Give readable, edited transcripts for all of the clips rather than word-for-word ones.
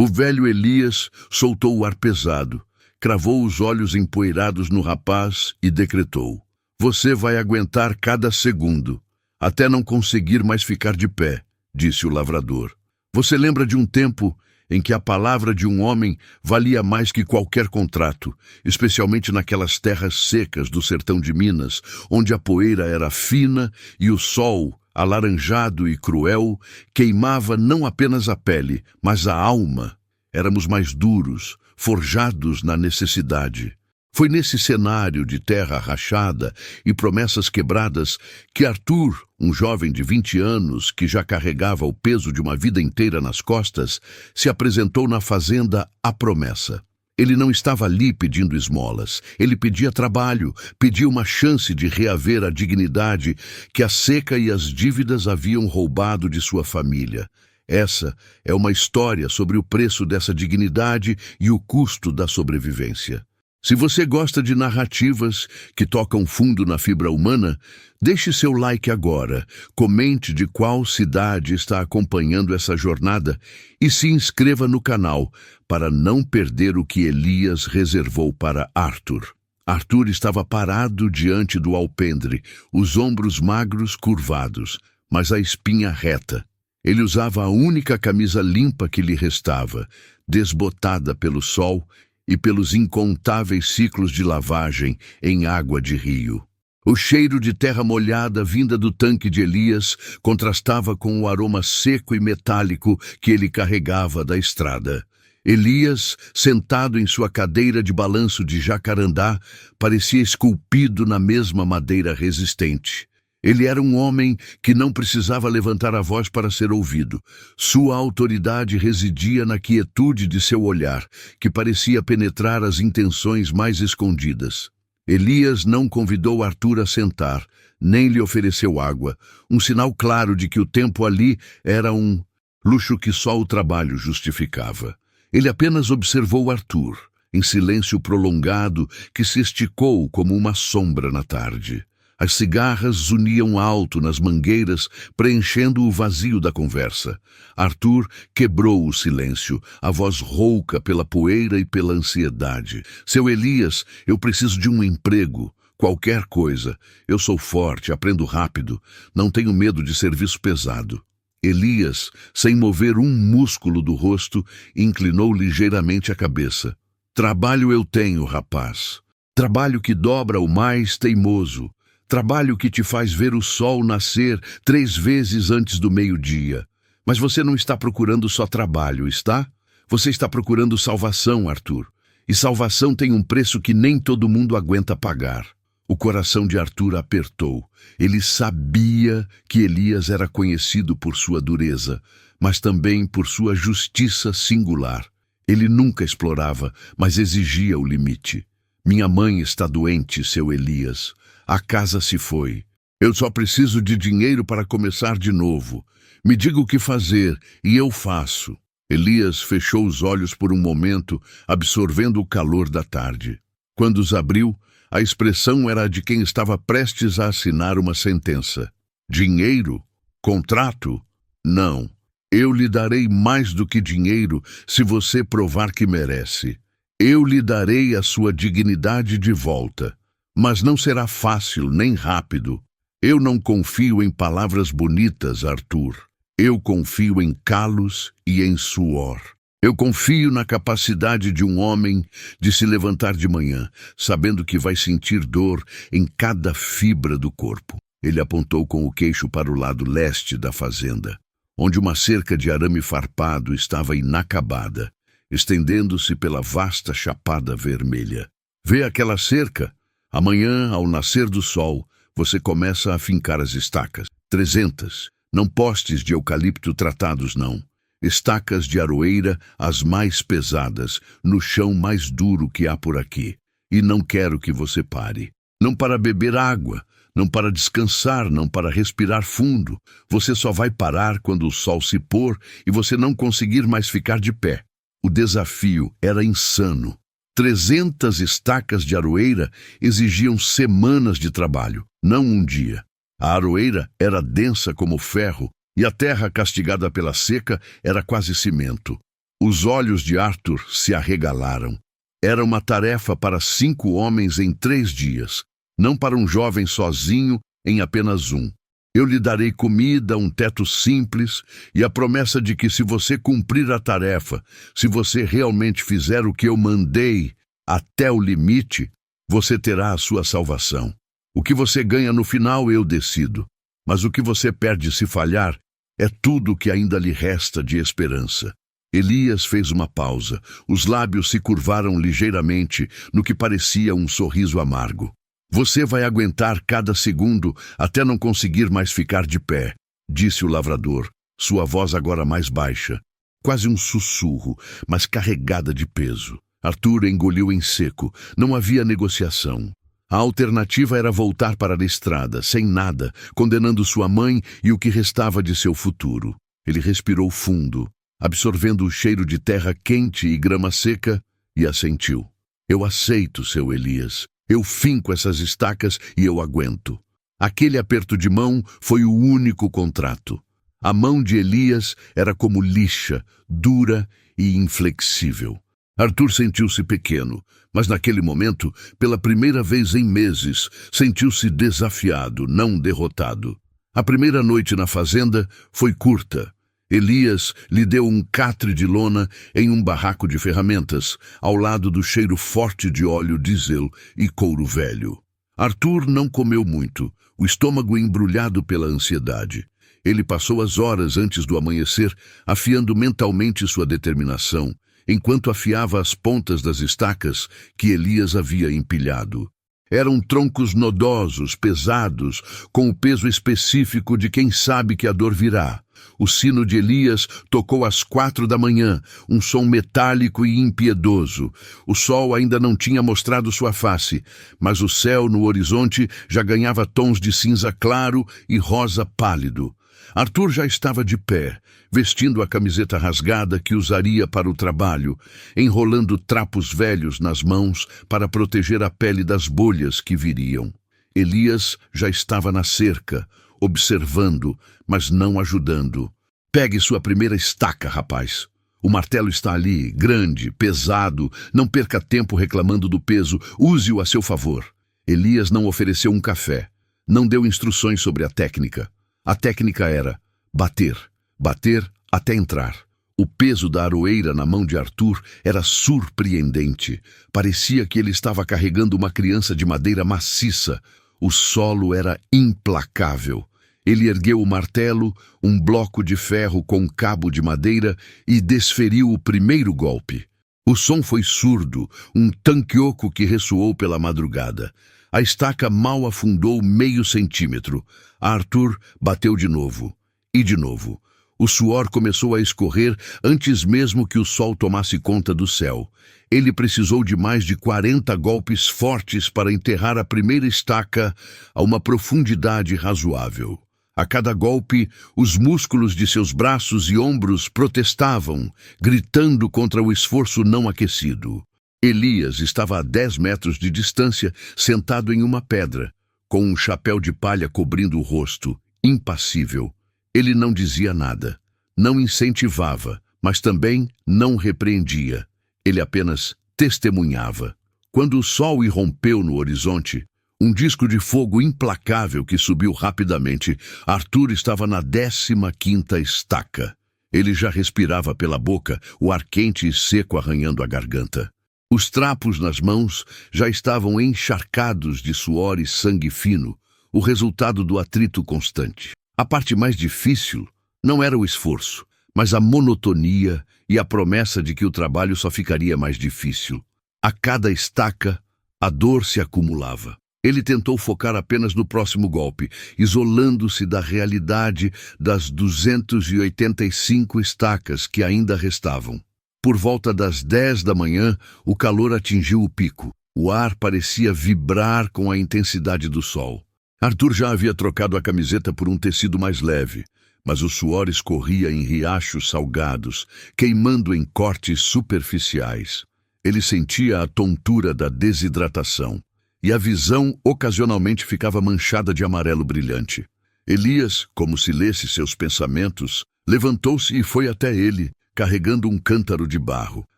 O velho Elias soltou o ar pesado, cravou os olhos empoeirados no rapaz e decretou: "Você vai aguentar cada segundo, até não conseguir mais ficar de pé", disse o lavrador. "Você lembra de um tempo em que a palavra de um homem valia mais que qualquer contrato, especialmente naquelas terras secas do sertão de Minas, onde a poeira era fina e o sol, alaranjado e cruel, queimava não apenas a pele, mas a alma. Éramos mais duros, forjados na necessidade. Foi nesse cenário de terra rachada e promessas quebradas que Arthur, um jovem de 20 anos que já carregava o peso de uma vida inteira nas costas, se apresentou na fazenda A Promessa. Ele não estava ali pedindo esmolas. Ele pedia trabalho, pedia uma chance de reaver a dignidade que a seca e as dívidas haviam roubado de sua família. Essa é uma história sobre o preço dessa dignidade e o custo da sobrevivência. Se você gosta de narrativas que tocam fundo na fibra humana, deixe seu like agora, comente de qual cidade está acompanhando essa jornada e se inscreva no canal para não perder o que Elias reservou para Arthur. Arthur estava parado diante do alpendre, os ombros magros curvados, mas a espinha reta. Ele usava a única camisa limpa que lhe restava, desbotada pelo sol e pelos incontáveis ciclos de lavagem em água de rio. O cheiro de terra molhada vinda do tanque de Elias contrastava com o aroma seco e metálico que ele carregava da estrada. Elias, sentado em sua cadeira de balanço de jacarandá, parecia esculpido na mesma madeira resistente. Ele era um homem que não precisava levantar a voz para ser ouvido. Sua autoridade residia na quietude de seu olhar, que parecia penetrar as intenções mais escondidas. Elias não convidou Arthur a sentar, nem lhe ofereceu água, um sinal claro de que o tempo ali era um luxo que só o trabalho justificava. Ele apenas observou Arthur, em silêncio prolongado que se esticou como uma sombra na tarde. As cigarras zuniam alto nas mangueiras, preenchendo o vazio da conversa. Arthur quebrou o silêncio, a voz rouca pela poeira e pela ansiedade. "Seu Elias, eu preciso de um emprego, qualquer coisa. Eu sou forte, aprendo rápido, não tenho medo de serviço pesado." Elias, sem mover um músculo do rosto, inclinou ligeiramente a cabeça. "Trabalho eu tenho, rapaz. Trabalho que dobra o mais teimoso. Trabalho que te faz ver o sol nascer 3 vezes antes do meio-dia. Mas você não está procurando só trabalho, está? Você está procurando salvação, Arthur. E salvação tem um preço que nem todo mundo aguenta pagar." O coração de Arthur apertou. Ele sabia que Elias era conhecido por sua dureza, mas também por sua justiça singular. Ele nunca explorava, mas exigia o limite. "Minha mãe está doente, seu Elias. A casa se foi. Eu só preciso de dinheiro para começar de novo. Me diga o que fazer e eu faço." Elias fechou os olhos por um momento, absorvendo o calor da tarde. Quando os abriu, a expressão era a de quem estava prestes a assinar uma sentença. "Dinheiro? Contrato? Não. Eu lhe darei mais do que dinheiro se você provar que merece. Eu lhe darei a sua dignidade de volta. Mas não será fácil nem rápido. Eu não confio em palavras bonitas, Arthur. Eu confio em calos e em suor. Eu confio na capacidade de um homem de se levantar de manhã, sabendo que vai sentir dor em cada fibra do corpo." Ele apontou com o queixo para o lado leste da fazenda, onde uma cerca de arame farpado estava inacabada, estendendo-se pela vasta chapada vermelha. "Vê aquela cerca? Amanhã, ao nascer do sol, você começa a fincar as estacas. 300, não postes de eucalipto tratados, não. Estacas de aroeira, as mais pesadas, no chão mais duro que há por aqui. E não quero que você pare. Não para beber água, não para descansar, não para respirar fundo. Você só vai parar quando o sol se pôr e você não conseguir mais ficar de pé." O desafio era insano. 300 estacas de aroeira exigiam semanas de trabalho, não um dia. A aroeira era densa como ferro e a terra castigada pela seca era quase cimento. Os olhos de Arthur se arregalaram. Era uma tarefa para 5 homens em 3 dias, não para um jovem sozinho em apenas um. Eu lhe darei comida, um teto simples e a promessa de que se você cumprir a tarefa, se você realmente fizer o que eu mandei até o limite, você terá a sua salvação. O que você ganha no final eu decido, mas o que você perde se falhar é tudo o que ainda lhe resta de esperança. Elias fez uma pausa. Os lábios se curvaram ligeiramente no que parecia um sorriso amargo. Você vai aguentar cada segundo até não conseguir mais ficar de pé, disse o lavrador, sua voz agora mais baixa, quase um sussurro, mas carregada de peso. Arthur engoliu em seco. Não havia negociação. A alternativa era voltar para a estrada, sem nada, condenando sua mãe e o que restava de seu futuro. Ele respirou fundo, absorvendo o cheiro de terra quente e grama seca, e assentiu. Eu aceito, seu Elias. Eu finco essas estacas e eu aguento. Aquele aperto de mão foi o único contrato. A mão de Elias era como lixa, dura e inflexível. Arthur sentiu-se pequeno, mas naquele momento, pela primeira vez em meses, sentiu-se desafiado, não derrotado. A primeira noite na fazenda foi curta. Elias lhe deu um catre de lona em um barraco de ferramentas, ao lado do cheiro forte de óleo diesel e couro velho. Arthur não comeu muito, o estômago embrulhado pela ansiedade. Ele passou as horas antes do amanhecer, afiando mentalmente sua determinação, enquanto afiava as pontas das estacas que Elias havia empilhado. Eram troncos nodosos, pesados, com o peso específico de quem sabe que a dor virá. O sino de Elias tocou às 4 da manhã, um som metálico e impiedoso. O sol ainda não tinha mostrado sua face, mas o céu no horizonte já ganhava tons de cinza claro e rosa pálido. Arthur já estava de pé, vestindo a camiseta rasgada que usaria para o trabalho, enrolando trapos velhos nas mãos para proteger a pele das bolhas que viriam. Elias já estava na cerca, observando, mas não ajudando. Pegue sua primeira estaca, rapaz. O martelo está ali, grande, pesado. Não perca tempo reclamando do peso. Use-o a seu favor. Elias não ofereceu um café. Não deu instruções sobre a técnica. A técnica era bater, bater até entrar. O peso da aroeira na mão de Arthur era surpreendente. Parecia que ele estava carregando uma criança de madeira maciça. O solo era implacável. Ele ergueu o martelo, um bloco de ferro com cabo de madeira, e desferiu o primeiro golpe. O som foi surdo, um tanquioco que ressoou pela madrugada. A estaca mal afundou meio centímetro. Arthur bateu de novo. E de novo. O suor começou a escorrer antes mesmo que o sol tomasse conta do céu. Ele precisou de mais de 40 golpes fortes para enterrar a primeira estaca a uma profundidade razoável. A cada golpe, os músculos de seus braços e ombros protestavam, gritando contra o esforço não aquecido. Elias estava a 10 metros de distância, sentado em uma pedra, com um chapéu de palha cobrindo o rosto, impassível. Ele não dizia nada, não incentivava, mas também não repreendia. Ele apenas testemunhava. Quando o sol irrompeu no horizonte, um disco de fogo implacável que subiu rapidamente, Arthur estava na 15ª estaca. Ele já respirava pela boca, o ar quente e seco arranhando a garganta. Os trapos nas mãos já estavam encharcados de suor e sangue fino, o resultado do atrito constante. A parte mais difícil não era o esforço, mas a monotonia e a promessa de que o trabalho só ficaria mais difícil. A cada estaca, a dor se acumulava. Ele tentou focar apenas no próximo golpe, isolando-se da realidade das 285 estacas que ainda restavam. Por volta das 10 da manhã, o calor atingiu o pico. O ar parecia vibrar com a intensidade do sol. Arthur já havia trocado a camiseta por um tecido mais leve, mas o suor escorria em riachos salgados, queimando em cortes superficiais. Ele sentia a tontura da desidratação, e a visão ocasionalmente ficava manchada de amarelo brilhante. Elias, como se lesse seus pensamentos, levantou-se e foi até ele, carregando um cântaro de barro.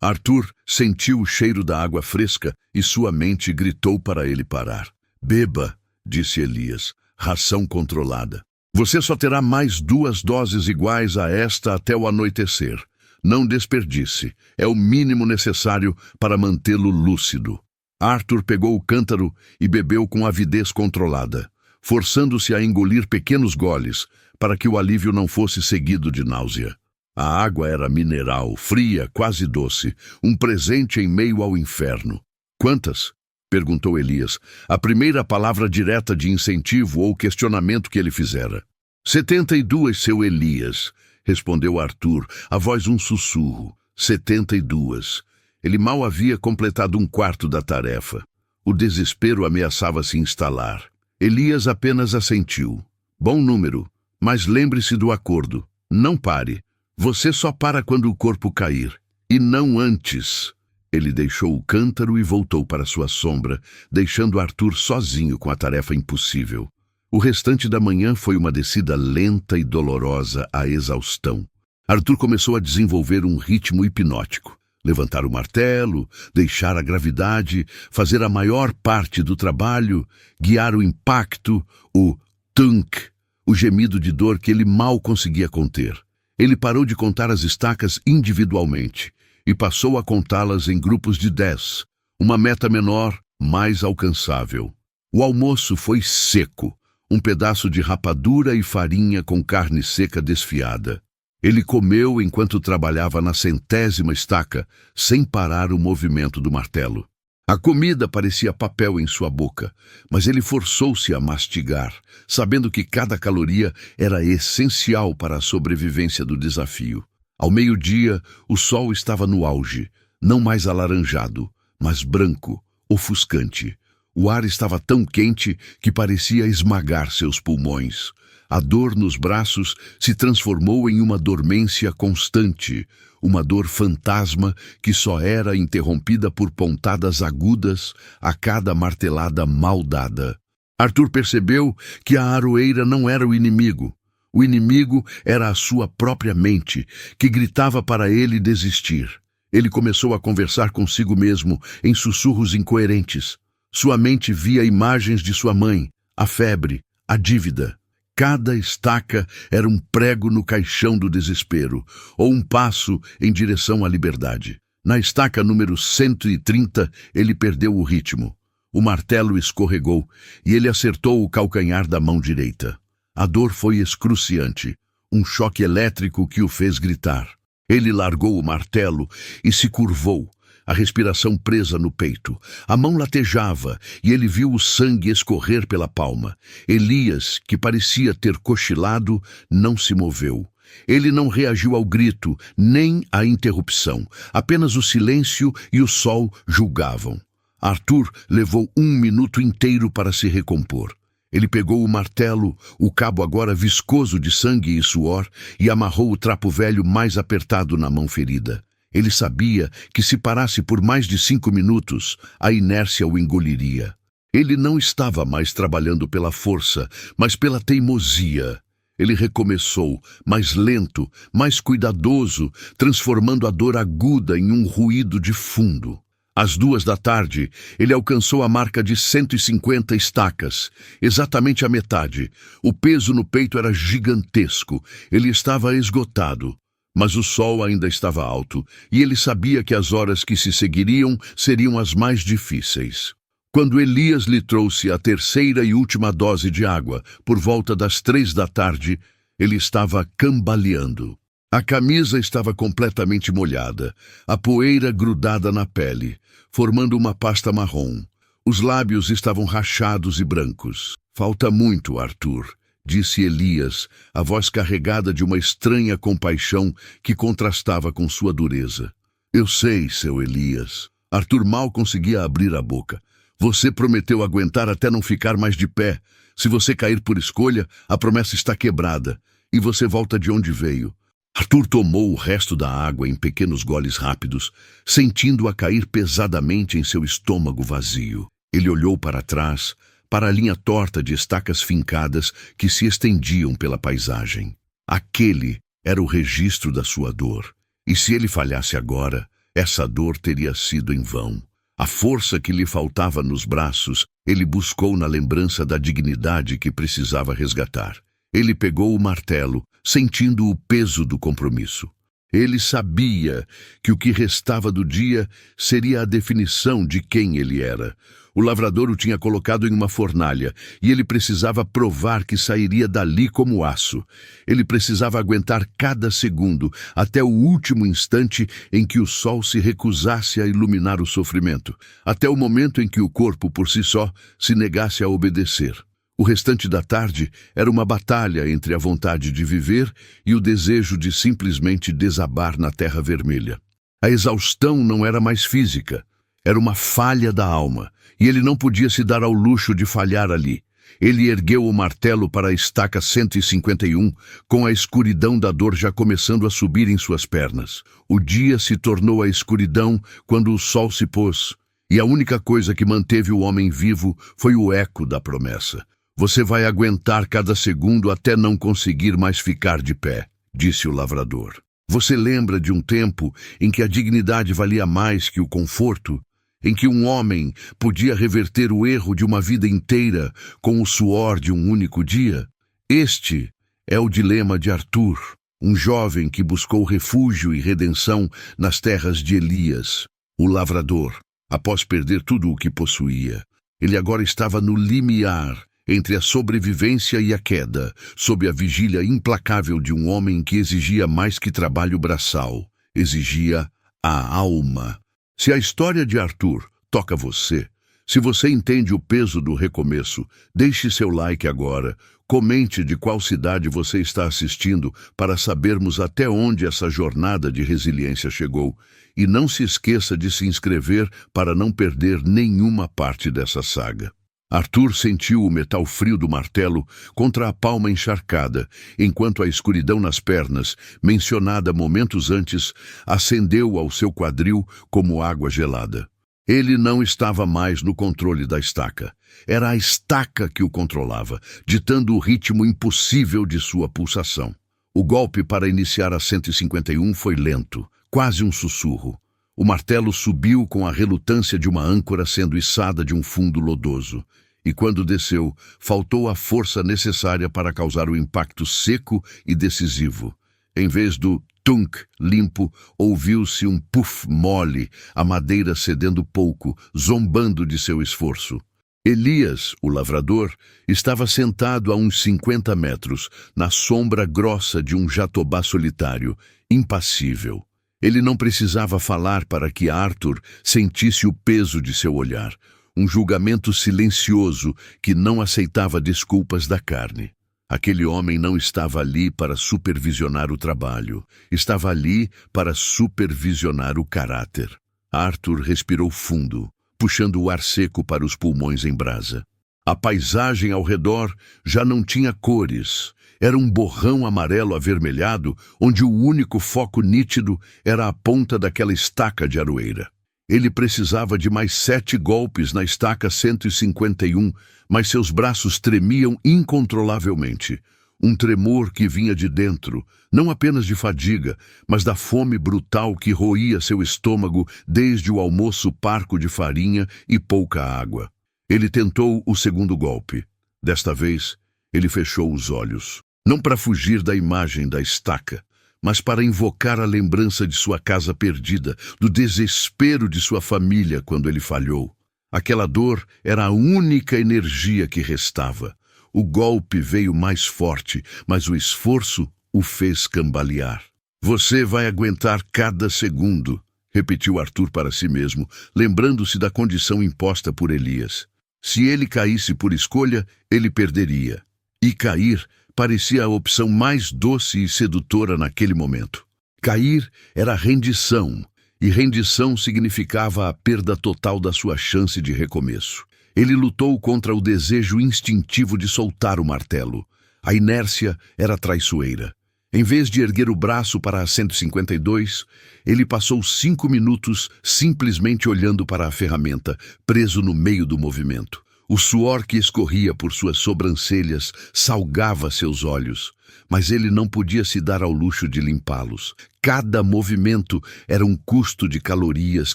Arthur sentiu o cheiro da água fresca e sua mente gritou para ele parar. Beba, disse Elias, ração controlada. Você só terá mais 2 doses iguais a esta até o anoitecer. Não desperdice, é o mínimo necessário para mantê-lo lúcido. Arthur pegou o cântaro e bebeu com avidez controlada, forçando-se a engolir pequenos goles para que o alívio não fosse seguido de náusea. A água era mineral, fria, quase doce, um presente em meio ao inferno. Quantas? Perguntou Elias, a primeira palavra direta de incentivo ou questionamento que ele fizera. 72, seu Elias, respondeu Arthur, a voz um sussurro. 72. Ele mal havia completado 1/4 da tarefa. O desespero ameaçava se instalar. Elias apenas assentiu. Bom número, mas lembre-se do acordo. Não pare. Você só para quando o corpo cair, e não antes. Ele deixou o cântaro e voltou para sua sombra, deixando Arthur sozinho com a tarefa impossível. O restante da manhã foi uma descida lenta e dolorosa à exaustão. Arthur começou a desenvolver um ritmo hipnótico. Levantar o martelo, deixar a gravidade, fazer a maior parte do trabalho, guiar o impacto, o tunk, o gemido de dor que ele mal conseguia conter. Ele parou de contar as estacas individualmente e passou a contá-las em grupos de 10, uma meta menor, mais alcançável. O almoço foi seco, um pedaço de rapadura e farinha com carne seca desfiada. Ele comeu enquanto trabalhava na 100ª estaca, sem parar o movimento do martelo. A comida parecia papel em sua boca, mas ele forçou-se a mastigar, sabendo que cada caloria era essencial para a sobrevivência do desafio. Ao meio-dia, o sol estava no auge, não mais alaranjado, mas branco, ofuscante. O ar estava tão quente que parecia esmagar seus pulmões. A dor nos braços se transformou em uma dormência constante, uma dor fantasma que só era interrompida por pontadas agudas a cada martelada mal dada. Arthur percebeu que a aroeira não era o inimigo. O inimigo era a sua própria mente, que gritava para ele desistir. Ele começou a conversar consigo mesmo em sussurros incoerentes. Sua mente via imagens de sua mãe, a febre, a dívida. Cada estaca era um prego no caixão do desespero, ou um passo em direção à liberdade. Na estaca número 130, ele perdeu o ritmo. O martelo escorregou e ele acertou o calcanhar da mão direita. A dor foi excruciante, um choque elétrico que o fez gritar. Ele largou o martelo e se curvou, a respiração presa no peito. A mão latejava e ele viu o sangue escorrer pela palma. Elias, que parecia ter cochilado, não se moveu. Ele não reagiu ao grito, nem à interrupção. Apenas o silêncio e o sol julgavam. Arthur levou 1 minuto inteiro para se recompor. Ele pegou o martelo, o cabo agora viscoso de sangue e suor, e amarrou o trapo velho mais apertado na mão ferida. Ele sabia que se parasse por mais de 5 minutos, a inércia o engoliria. Ele não estava mais trabalhando pela força, mas pela teimosia. Ele recomeçou, mais lento, mais cuidadoso, transformando a dor aguda em um ruído de fundo. Às 2 da tarde, ele alcançou a marca de 150 estacas, exatamente a metade. O peso no peito era gigantesco. Ele estava esgotado. Mas o sol ainda estava alto, e ele sabia que as horas que se seguiriam seriam as mais difíceis. Quando Elias lhe trouxe a 3ª e última dose de água, por volta das 3 da tarde, ele estava cambaleando. A camisa estava completamente molhada, a poeira grudada na pele, formando uma pasta marrom. Os lábios estavam rachados e brancos. Falta muito, Arthur, disse Elias, a voz carregada de uma estranha compaixão que contrastava com sua dureza. Eu sei, seu Elias. Arthur mal conseguia abrir a boca. Você prometeu aguentar até não ficar mais de pé. Se você cair por escolha, a promessa está quebrada, e você volta de onde veio. Arthur tomou o resto da água em pequenos goles rápidos, sentindo-a cair pesadamente em seu estômago vazio. Ele olhou para trás, para a linha torta de estacas fincadas que se estendiam pela paisagem. Aquele era o registro da sua dor. E se ele falhasse agora, essa dor teria sido em vão. A força que lhe faltava nos braços, ele buscou na lembrança da dignidade que precisava resgatar. Ele pegou o martelo, sentindo o peso do compromisso. Ele sabia que o que restava do dia seria a definição de quem ele era. O lavrador o tinha colocado em uma fornalha e ele precisava provar que sairia dali como aço. Ele precisava aguentar cada segundo, até o último instante em que o sol se recusasse a iluminar o sofrimento, até o momento em que o corpo por si só se negasse a obedecer. O restante da tarde era uma batalha entre a vontade de viver e o desejo de simplesmente desabar na terra vermelha. A exaustão não era mais física, era uma falha da alma, e ele não podia se dar ao luxo de falhar ali. Ele ergueu o martelo para a estaca 151, com a escuridão da dor já começando a subir em suas pernas. O dia se tornou a escuridão quando o sol se pôs, e a única coisa que manteve o homem vivo foi o eco da promessa. Você vai aguentar cada segundo até não conseguir mais ficar de pé, disse o lavrador. Você lembra de um tempo em que a dignidade valia mais que o conforto? Em que um homem podia reverter o erro de uma vida inteira com o suor de um único dia? Este é o dilema de Arthur, um jovem que buscou refúgio e redenção nas terras de Elias, o lavrador, após perder tudo o que possuía. Ele agora estava no limiar entre a sobrevivência e a queda, sob a vigília implacável de um homem que exigia mais que trabalho braçal, exigia a alma. Se a história de Arthur toca você, se você entende o peso do recomeço, deixe seu like agora, comente de qual cidade você está assistindo para sabermos até onde essa jornada de resiliência chegou, e não se esqueça de se inscrever para não perder nenhuma parte dessa saga. Arthur sentiu o metal frio do martelo contra a palma encharcada, enquanto a escuridão nas pernas, mencionada momentos antes, ascendeu ao seu quadril como água gelada. Ele não estava mais no controle da estaca. Era a estaca que o controlava, ditando o ritmo impossível de sua pulsação. O golpe para iniciar a 151 foi lento, quase um sussurro. O martelo subiu com a relutância de uma âncora sendo içada de um fundo lodoso. E quando desceu, faltou a força necessária para causar o impacto seco e decisivo. Em vez do tunk limpo, ouviu-se um puff mole, a madeira cedendo pouco, zombando de seu esforço. Elias, o lavrador, estava sentado a uns 50 metros, na sombra grossa de um jatobá solitário, impassível. Ele não precisava falar para que Arthur sentisse o peso de seu olhar, um julgamento silencioso que não aceitava desculpas da carne. Aquele homem não estava ali para supervisionar o trabalho, estava ali para supervisionar o caráter. Arthur respirou fundo, puxando o ar seco para os pulmões em brasa. A paisagem ao redor já não tinha cores. Era um borrão amarelo avermelhado, onde o único foco nítido era a ponta daquela estaca de aroeira. Ele precisava de mais 7 golpes na estaca 151, mas seus braços tremiam incontrolavelmente. Um tremor que vinha de dentro, não apenas de fadiga, mas da fome brutal que roía seu estômago desde o almoço parco de farinha e pouca água. Ele tentou o segundo golpe. Desta vez, ele fechou os olhos. Não para fugir da imagem da estaca, mas para invocar a lembrança de sua casa perdida, do desespero de sua família quando ele falhou. Aquela dor era a única energia que restava. O golpe veio mais forte, mas o esforço o fez cambalear. Você vai aguentar cada segundo, repetiu Arthur para si mesmo, lembrando-se da condição imposta por Elias. Se ele caísse por escolha, ele perderia. E cair parecia a opção mais doce e sedutora naquele momento. Cair era rendição, e rendição significava a perda total da sua chance de recomeço. Ele lutou contra o desejo instintivo de soltar o martelo. A inércia era traiçoeira. Em vez de erguer o braço para a 152, ele passou 5 minutos simplesmente olhando para a ferramenta, preso no meio do movimento. O suor que escorria por suas sobrancelhas salgava seus olhos, mas ele não podia se dar ao luxo de limpá-los. Cada movimento era um custo de calorias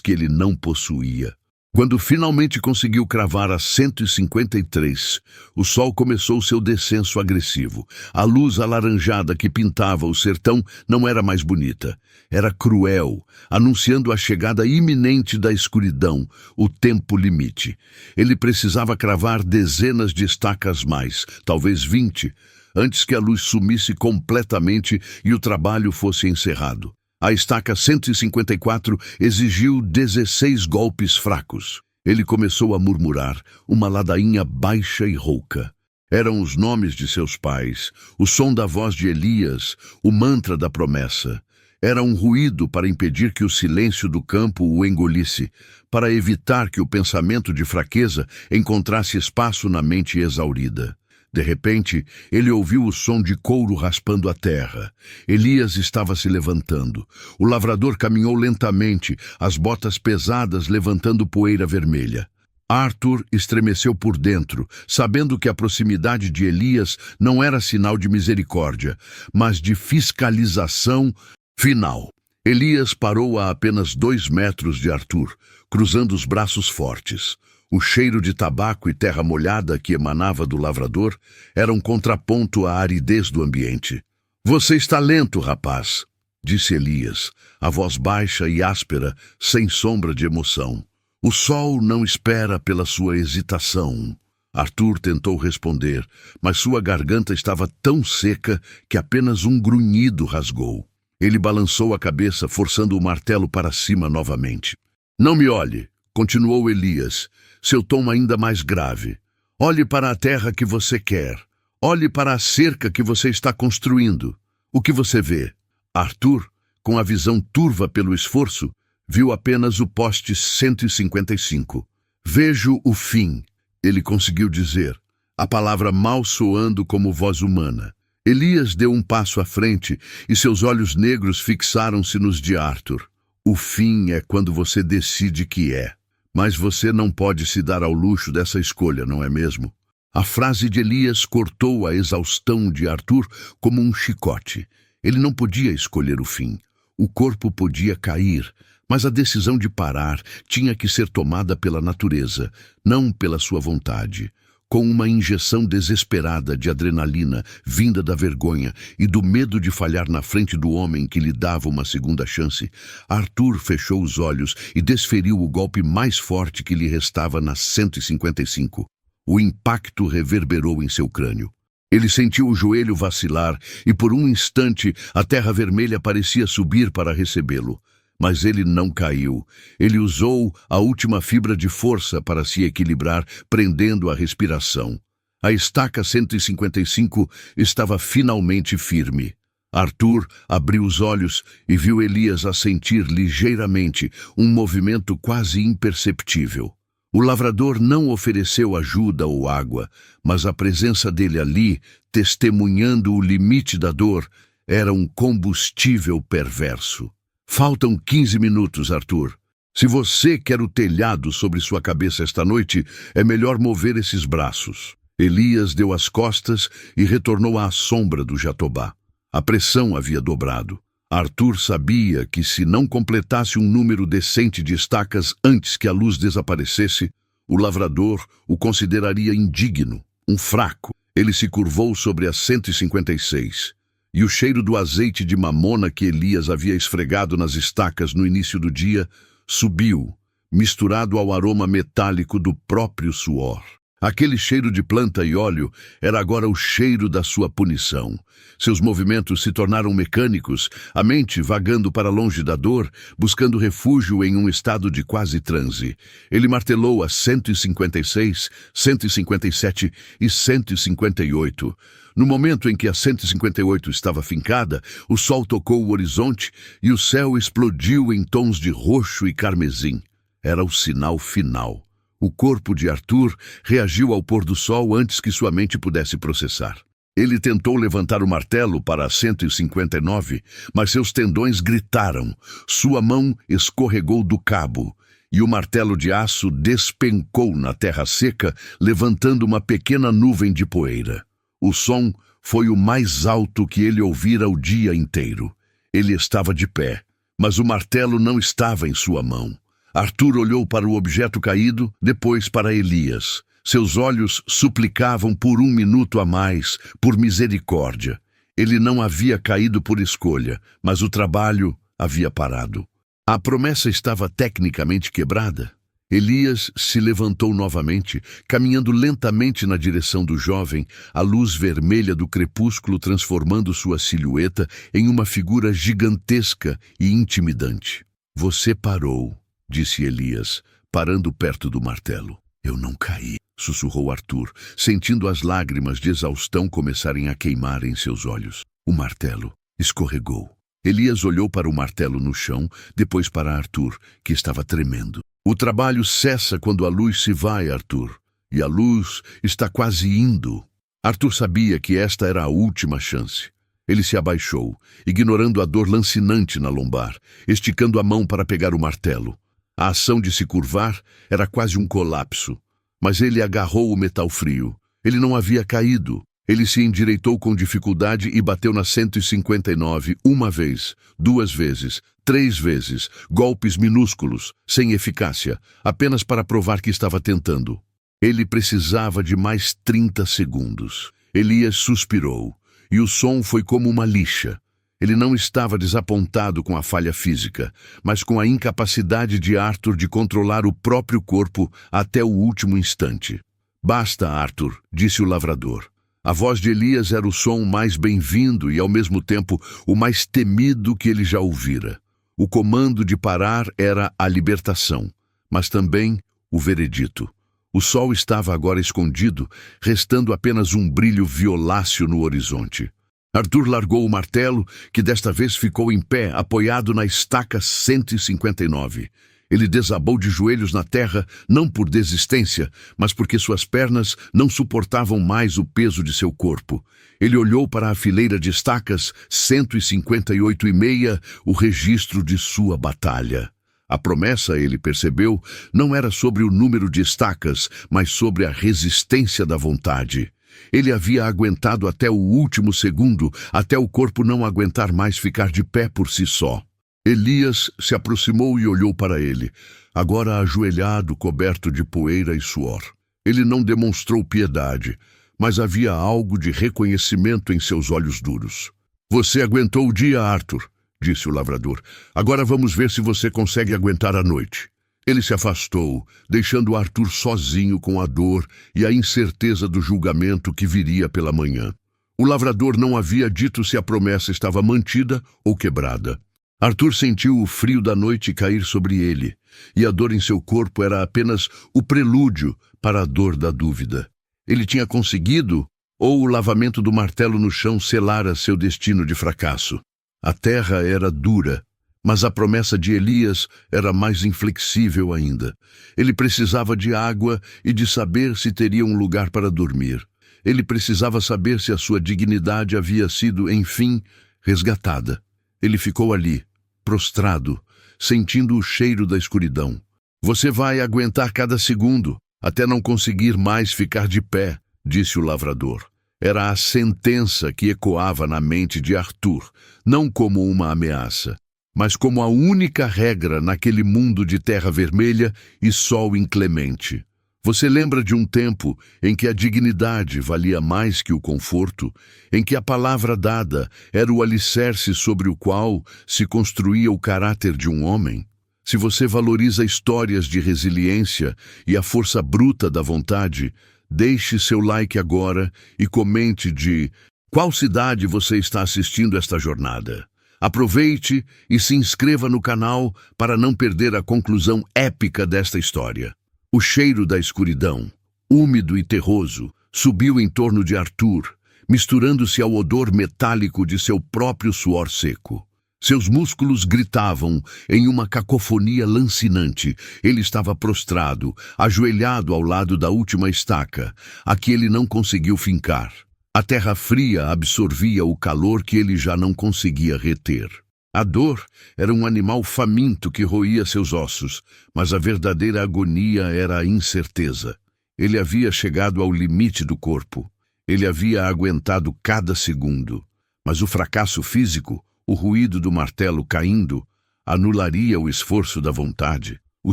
que ele não possuía. Quando finalmente conseguiu cravar a 153, o sol começou seu descenso agressivo. A luz alaranjada que pintava o sertão não era mais bonita. Era cruel, anunciando a chegada iminente da escuridão, o tempo limite. Ele precisava cravar dezenas de estacas mais, talvez 20, antes que a luz sumisse completamente e o trabalho fosse encerrado. A estaca 154 exigiu 16 golpes fracos. Ele começou a murmurar, uma ladainha baixa e rouca. Eram os nomes de seus pais, o som da voz de Elias, o mantra da promessa. Era um ruído para impedir que o silêncio do campo o engolisse, para evitar que o pensamento de fraqueza encontrasse espaço na mente exaurida. De repente, ele ouviu o som de couro raspando a terra. Elias estava se levantando. O lavrador caminhou lentamente, as botas pesadas levantando poeira vermelha. Arthur estremeceu por dentro, sabendo que a proximidade de Elias não era sinal de misericórdia, mas de fiscalização final. Elias parou a apenas 2 metros de Arthur, cruzando os braços fortes. O cheiro de tabaco e terra molhada que emanava do lavrador era um contraponto à aridez do ambiente. "Você está lento, rapaz", disse Elias, a voz baixa e áspera, sem sombra de emoção. "O sol não espera pela sua hesitação." Arthur tentou responder, mas sua garganta estava tão seca que apenas um grunhido rasgou. Ele balançou a cabeça, forçando o martelo para cima novamente. "Não me olhe", continuou Elias, seu tom ainda mais grave. "Olhe para a terra que você quer. Olhe para a cerca que você está construindo. O que você vê?" Arthur, com a visão turva pelo esforço, viu apenas o poste 155. "Vejo o fim", ele conseguiu dizer, a palavra mal soando como voz humana. Elias deu um passo à frente e seus olhos negros fixaram-se nos de Arthur. "O fim é quando você decide que é. Mas você não pode se dar ao luxo dessa escolha, não é mesmo?" A frase de Elias cortou a exaustão de Arthur como um chicote. Ele não podia escolher o fim. O corpo podia cair, mas a decisão de parar tinha que ser tomada pela natureza, não pela sua vontade. Com uma injeção desesperada de adrenalina vinda da vergonha e do medo de falhar na frente do homem que lhe dava uma segunda chance, Arthur fechou os olhos e desferiu o golpe mais forte que lhe restava na 155. O impacto reverberou em seu crânio. Ele sentiu o joelho vacilar e por um instante a terra vermelha parecia subir para recebê-lo. Mas ele não caiu. Ele usou a última fibra de força para se equilibrar, prendendo a respiração. A estaca 155 estava finalmente firme. Arthur abriu os olhos e viu Elias assentir ligeiramente, um movimento quase imperceptível. O lavrador não ofereceu ajuda ou água, mas a presença dele ali, testemunhando o limite da dor, era um combustível perverso. "Faltam 15 minutos, Arthur. Se você quer o telhado sobre sua cabeça esta noite, é melhor mover esses braços." Elias deu as costas e retornou à sombra do jatobá. A pressão havia dobrado. Arthur sabia que se não completasse um número decente de estacas antes que a luz desaparecesse, o lavrador o consideraria indigno, um fraco. Ele se curvou sobre as 156. E o cheiro do azeite de mamona que Elias havia esfregado nas estacas no início do dia subiu, misturado ao aroma metálico do próprio suor. Aquele cheiro de planta e óleo era agora o cheiro da sua punição. Seus movimentos se tornaram mecânicos, a mente vagando para longe da dor, buscando refúgio em um estado de quase transe. Ele martelou as 156, 157 e 158. No momento em que a 158 estava fincada, o sol tocou o horizonte e o céu explodiu em tons de roxo e carmesim. Era o sinal final. O corpo de Arthur reagiu ao pôr do sol antes que sua mente pudesse processar. Ele tentou levantar o martelo para a 159, mas seus tendões gritaram. Sua mão escorregou do cabo e o martelo de aço despencou na terra seca, levantando uma pequena nuvem de poeira. O som foi o mais alto que ele ouvira o dia inteiro. Ele estava de pé, mas o martelo não estava em sua mão. Arthur olhou para o objeto caído, depois para Elias. Seus olhos suplicavam por 1 minuto a mais, por misericórdia. Ele não havia caído por escolha, mas o trabalho havia parado. A promessa estava tecnicamente quebrada. Elias se levantou novamente, caminhando lentamente na direção do jovem, a luz vermelha do crepúsculo transformando sua silhueta em uma figura gigantesca e intimidante. Você parou, disse Elias, parando perto do martelo. Eu não caí, sussurrou Arthur, sentindo as lágrimas de exaustão começarem a queimar em seus olhos. O martelo escorregou. Elias olhou para o martelo no chão, depois para Arthur, que estava tremendo. O trabalho cessa quando a luz se vai, Arthur, e a luz está quase indo. Arthur sabia que esta era a última chance. Ele se abaixou, ignorando a dor lancinante na lombar, esticando a mão para pegar o martelo. A ação de se curvar era quase um colapso, mas ele agarrou o metal frio. Ele não havia caído. Ele se endireitou com dificuldade e bateu na 159 uma vez, 2 vezes, 3 vezes, golpes minúsculos, sem eficácia, apenas para provar que estava tentando. Ele precisava de mais 30 segundos. Elias suspirou, e o som foi como uma lixa. Ele não estava desapontado com a falha física, mas com a incapacidade de Arthur de controlar o próprio corpo até o último instante. Basta, Arthur, disse o lavrador. A voz de Elias era o som mais bem-vindo e, ao mesmo tempo, o mais temido que ele já ouvira. O comando de parar era a libertação, mas também o veredito. O sol estava agora escondido, restando apenas um brilho violáceo no horizonte. Arthur largou o martelo, que desta vez ficou em pé, apoiado na estaca 159. Ele desabou de joelhos na terra, não por desistência, mas porque suas pernas não suportavam mais o peso de seu corpo. Ele olhou para a fileira de estacas 158,5, o registro de sua batalha. A promessa, ele percebeu, não era sobre o número de estacas, mas sobre a resistência da vontade. Ele havia aguentado até o último segundo, até o corpo não aguentar mais ficar de pé por si só. Elias se aproximou e olhou para ele, agora ajoelhado, coberto de poeira e suor. Ele não demonstrou piedade, mas havia algo de reconhecimento em seus olhos duros. Você aguentou o dia, Arthur, disse o lavrador. Agora vamos ver se você consegue aguentar a noite. Ele se afastou, deixando Arthur sozinho com a dor e a incerteza do julgamento que viria pela manhã. O lavrador não havia dito se a promessa estava mantida ou quebrada. Arthur sentiu o frio da noite cair sobre ele, e a dor em seu corpo era apenas o prelúdio para a dor da dúvida. Ele tinha conseguido, ou o lavamento do martelo no chão selara seu destino de fracasso. A terra era dura, mas a promessa de Elias era mais inflexível ainda. Ele precisava de água e de saber se teria um lugar para dormir. Ele precisava saber se a sua dignidade havia sido, enfim, resgatada. Ele ficou ali, prostrado, sentindo o cheiro da escuridão. Você vai aguentar cada segundo, até não conseguir mais ficar de pé, disse o lavrador. Era a sentença que ecoava na mente de Arthur, não como uma ameaça, mas como a única regra naquele mundo de terra vermelha e sol inclemente. Você lembra de um tempo em que a dignidade valia mais que o conforto, em que a palavra dada era o alicerce sobre o qual se construía o caráter de um homem? Se você valoriza histórias de resiliência e a força bruta da vontade, deixe seu like agora e comente de qual cidade você está assistindo esta jornada. Aproveite e se inscreva no canal para não perder a conclusão épica desta história. O cheiro da escuridão, úmido e terroso, subiu em torno de Arthur, misturando-se ao odor metálico de seu próprio suor seco. Seus músculos gritavam em uma cacofonia lancinante. Ele estava prostrado, ajoelhado ao lado da última estaca, a que ele não conseguiu fincar. A terra fria absorvia o calor que ele já não conseguia reter. A dor era um animal faminto que roía seus ossos, mas a verdadeira agonia era a incerteza. Ele havia chegado ao limite do corpo. Ele havia aguentado cada segundo. Mas o fracasso físico, o ruído do martelo caindo, anularia o esforço da vontade. O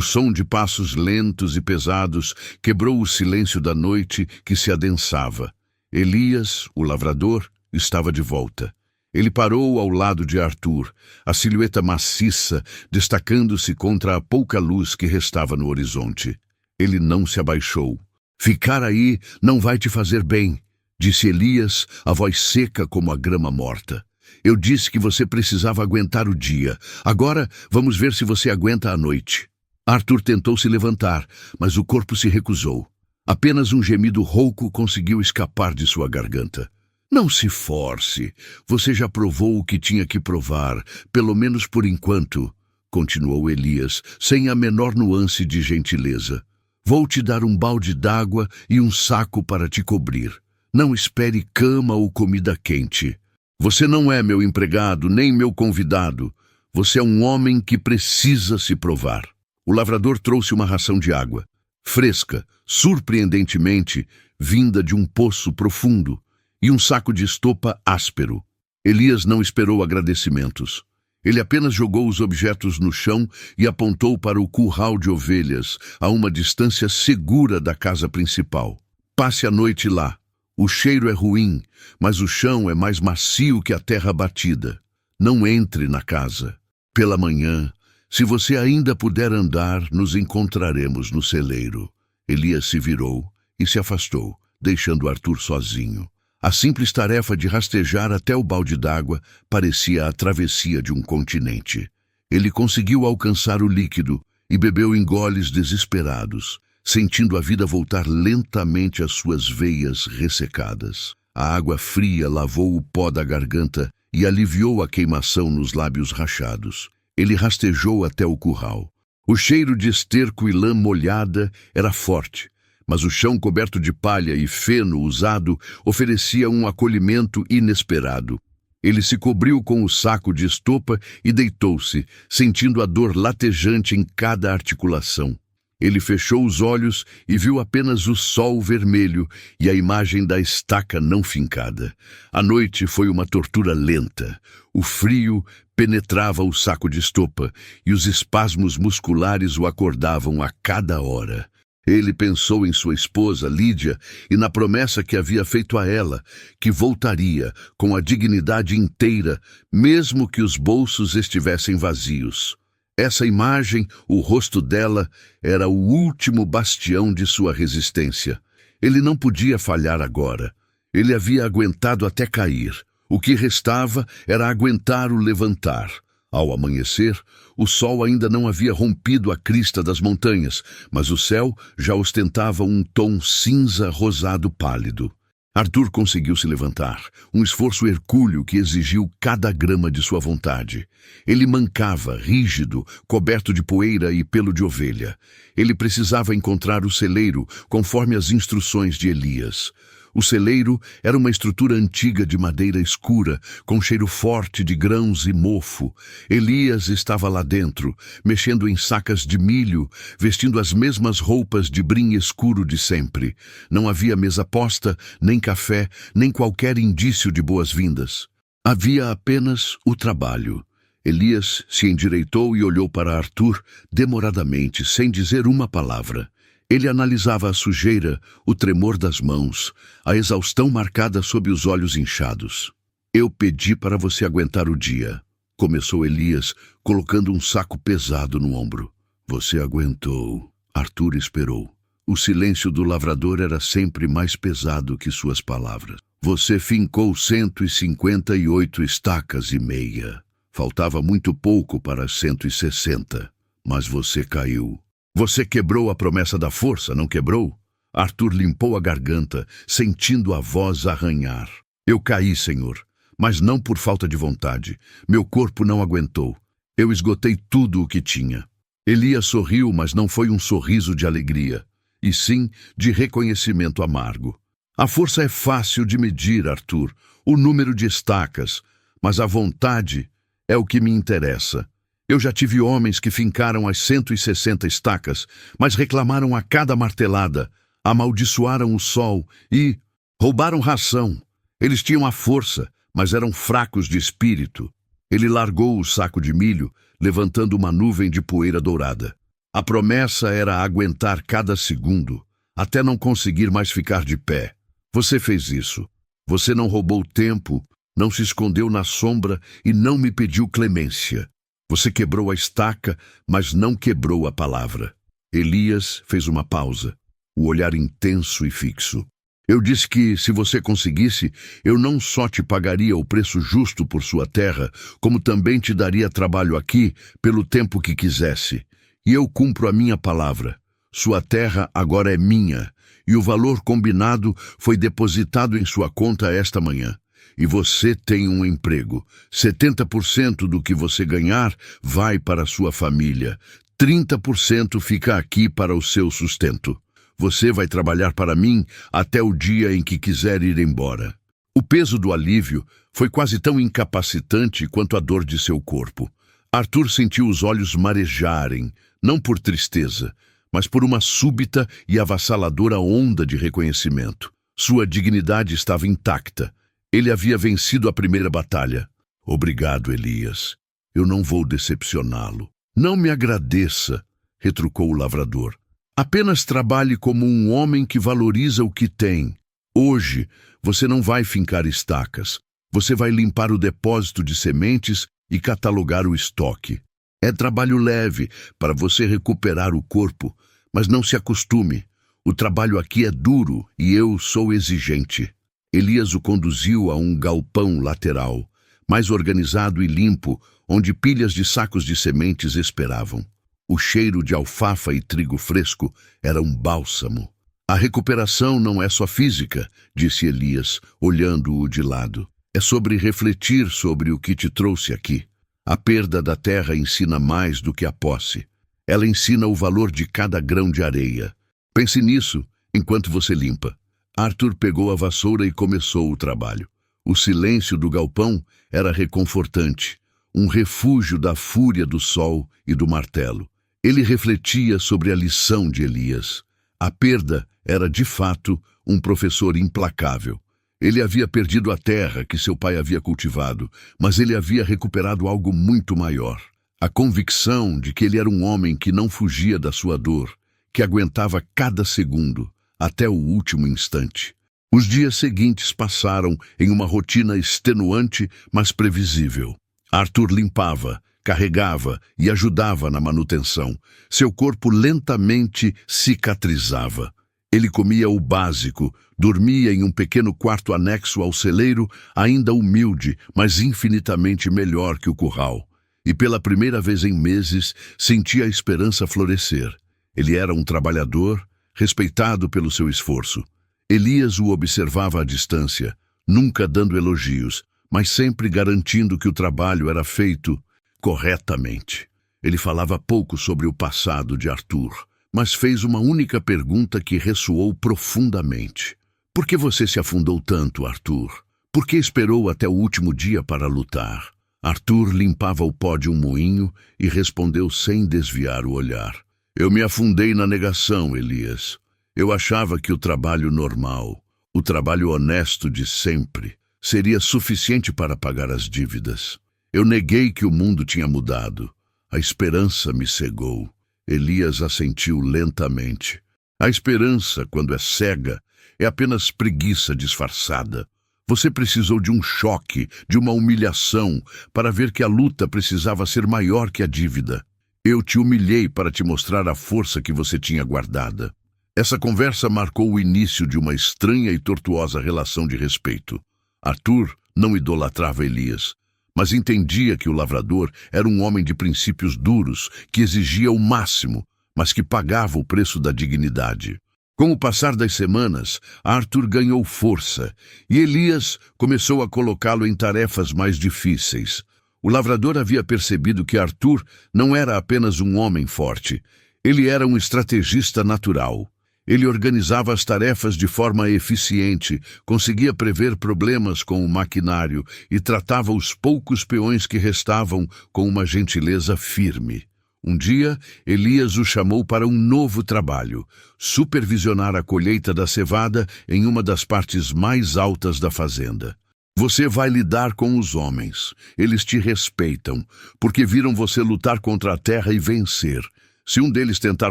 som de passos lentos e pesados quebrou o silêncio da noite que se adensava. Elias, o lavrador, estava de volta. Ele parou ao lado de Arthur, a silhueta maciça destacando-se contra a pouca luz que restava no horizonte. Ele não se abaixou. "Ficar aí não vai te fazer bem", disse Elias, a voz seca como a grama morta. "Eu disse que você precisava aguentar o dia. Agora vamos ver se você aguenta a noite." Arthur tentou se levantar, mas o corpo se recusou. Apenas um gemido rouco conseguiu escapar de sua garganta. "Não se force. Você já provou o que tinha que provar, pelo menos por enquanto", continuou Elias, sem a menor nuance de gentileza. "Vou te dar um balde d'água e um saco para te cobrir. Não espere cama ou comida quente. Você não é meu empregado, nem meu convidado. Você é um homem que precisa se provar." O lavrador trouxe uma ração de água, fresca, surpreendentemente, vinda de um poço profundo, e um saco de estopa áspero. Elias não esperou agradecimentos. Ele apenas jogou os objetos no chão e apontou para o curral de ovelhas, a uma distância segura da casa principal. "Passe a noite lá. O cheiro é ruim, mas o chão é mais macio que a terra batida. Não entre na casa. Pela manhã, se você ainda puder andar, nos encontraremos no celeiro." Elias se virou e se afastou, deixando Arthur sozinho. A simples tarefa de rastejar até o balde d'água parecia a travessia de um continente. Ele conseguiu alcançar o líquido e bebeu em goles desesperados, sentindo a vida voltar lentamente às suas veias ressecadas. A água fria lavou o pó da garganta e aliviou a queimação nos lábios rachados. Ele rastejou até o curral. O cheiro de esterco e lã molhada era forte, mas o chão coberto de palha e feno usado oferecia um acolhimento inesperado. Ele se cobriu com o saco de estopa e deitou-se, sentindo a dor latejante em cada articulação. Ele fechou os olhos e viu apenas o sol vermelho e a imagem da estaca não fincada. A noite foi uma tortura lenta. O frio penetrava o saco de estopa e os espasmos musculares o acordavam a cada hora. Ele pensou em sua esposa, Lídia, e na promessa que havia feito a ela, que voltaria com a dignidade inteira, mesmo que os bolsos estivessem vazios. Essa imagem, o rosto dela, era o último bastião de sua resistência. Ele não podia falhar agora. Ele havia aguentado até cair. O que restava era aguentar o levantar. Ao amanhecer, o sol ainda não havia rompido a crista das montanhas, mas o céu já ostentava um tom cinza rosado pálido. Arthur conseguiu se levantar, um esforço hercúleo que exigiu cada grama de sua vontade. Ele mancava, rígido, coberto de poeira e pelo de ovelha. Ele precisava encontrar o celeiro, conforme as instruções de Elias. O celeiro era uma estrutura antiga de madeira escura, com cheiro forte de grãos e mofo. Elias estava lá dentro, mexendo em sacas de milho, vestindo as mesmas roupas de brim escuro de sempre. Não havia mesa posta, nem café, nem qualquer indício de boas-vindas. Havia apenas o trabalho. Elias se endireitou e olhou para Arthur demoradamente, sem dizer uma palavra. Ele analisava a sujeira, o tremor das mãos, a exaustão marcada sob os olhos inchados. "Eu pedi para você aguentar o dia", começou Elias, colocando um saco pesado no ombro. "Você aguentou." Arthur esperou. O silêncio do lavrador era sempre mais pesado que suas palavras. "Você fincou 158 estacas e meia. Faltava muito pouco para 160, mas você caiu. Você quebrou a promessa da força, não quebrou?" Arthur limpou a garganta, sentindo a voz arranhar. "Eu caí, Senhor, mas não por falta de vontade. Meu corpo não aguentou. Eu esgotei tudo o que tinha." Elias sorriu, mas não foi um sorriso de alegria, e sim de reconhecimento amargo. "A força é fácil de medir, Arthur, o número de estacas, mas a vontade, é o que me interessa. Eu já tive homens que fincaram as 160 estacas, mas reclamaram a cada martelada, amaldiçoaram o sol e roubaram ração. Eles tinham a força, mas eram fracos de espírito. Ele largou o saco de milho, levantando uma nuvem de poeira dourada. A promessa era aguentar cada segundo, até não conseguir mais ficar de pé. Você fez isso. Você não roubou tempo, não se escondeu na sombra e não me pediu clemência. Você quebrou a estaca, mas não quebrou a palavra. Elias fez uma pausa, o olhar intenso e fixo. Eu disse que, se você conseguisse, eu não só te pagaria o preço justo por sua terra, como também te daria trabalho aqui pelo tempo que quisesse. E eu cumpro a minha palavra. Sua terra agora é minha, e o valor combinado foi depositado em sua conta esta manhã. E você tem um emprego. 70% do que você ganhar vai para a sua família. 30% fica aqui para o seu sustento. Você vai trabalhar para mim até o dia em que quiser ir embora. O peso do alívio foi quase tão incapacitante quanto a dor de seu corpo. Arthur sentiu os olhos marejarem, não por tristeza, mas por uma súbita e avassaladora onda de reconhecimento. Sua dignidade estava intacta. Ele havia vencido a primeira batalha. Obrigado, Elias. Eu não vou decepcioná-lo. Não me agradeça, retrucou o lavrador. Apenas trabalhe como um homem que valoriza o que tem. Hoje, você não vai fincar estacas. Você vai limpar o depósito de sementes e catalogar o estoque. É trabalho leve para você recuperar o corpo, mas não se acostume. O trabalho aqui é duro e eu sou exigente. Elias o conduziu a um galpão lateral, mais organizado e limpo, onde pilhas de sacos de sementes esperavam. O cheiro de alfafa e trigo fresco era um bálsamo. A recuperação não é só física, disse Elias, olhando-o de lado. É sobre refletir sobre o que te trouxe aqui. A perda da terra ensina mais do que a posse. Ela ensina o valor de cada grão de areia. Pense nisso enquanto você limpa. Arthur pegou a vassoura e começou o trabalho. O silêncio do galpão era reconfortante, um refúgio da fúria do sol e do martelo. Ele refletia sobre a lição de Elias. A perda era, de fato, um professor implacável. Ele havia perdido a terra que seu pai havia cultivado, mas ele havia recuperado algo muito maior. A convicção de que ele era um homem que não fugia da sua dor, que aguentava cada segundo, até o último instante. Os dias seguintes passaram em uma rotina extenuante, mas previsível. Arthur limpava, carregava e ajudava na manutenção. Seu corpo lentamente cicatrizava. Ele comia o básico, dormia em um pequeno quarto anexo ao celeiro, ainda humilde, mas infinitamente melhor que o curral. E pela primeira vez em meses, sentia a esperança florescer. Ele era um trabalhador, respeitado pelo seu esforço. Elias o observava à distância, nunca dando elogios, mas sempre garantindo que o trabalho era feito corretamente. Ele falava pouco sobre o passado de Arthur, mas fez uma única pergunta que ressoou profundamente. Por que você se afundou tanto, Arthur? Por que esperou até o último dia para lutar? Arthur limpava o pó de um moinho e respondeu sem desviar o olhar. Eu me afundei na negação, Elias. Eu achava que o trabalho normal, o trabalho honesto de sempre, seria suficiente para pagar as dívidas. Eu neguei que o mundo tinha mudado. A esperança me cegou. Elias assentiu lentamente. A esperança, quando é cega, é apenas preguiça disfarçada. Você precisou de um choque, de uma humilhação, para ver que a luta precisava ser maior que a dívida. Eu te humilhei para te mostrar a força que você tinha guardada. Essa conversa marcou o início de uma estranha e tortuosa relação de respeito. Arthur não idolatrava Elias, mas entendia que o lavrador era um homem de princípios duros, que exigia o máximo, mas que pagava o preço da dignidade. Com o passar das semanas, Arthur ganhou força, e Elias começou a colocá-lo em tarefas mais difíceis. O lavrador havia percebido que Arthur não era apenas um homem forte. Ele era um estrategista natural. Ele organizava as tarefas de forma eficiente, conseguia prever problemas com o maquinário e tratava os poucos peões que restavam com uma gentileza firme. Um dia, Elias o chamou para um novo trabalho: supervisionar a colheita da cevada em uma das partes mais altas da fazenda. Você vai lidar com os homens. Eles te respeitam, porque viram você lutar contra a terra e vencer. Se um deles tentar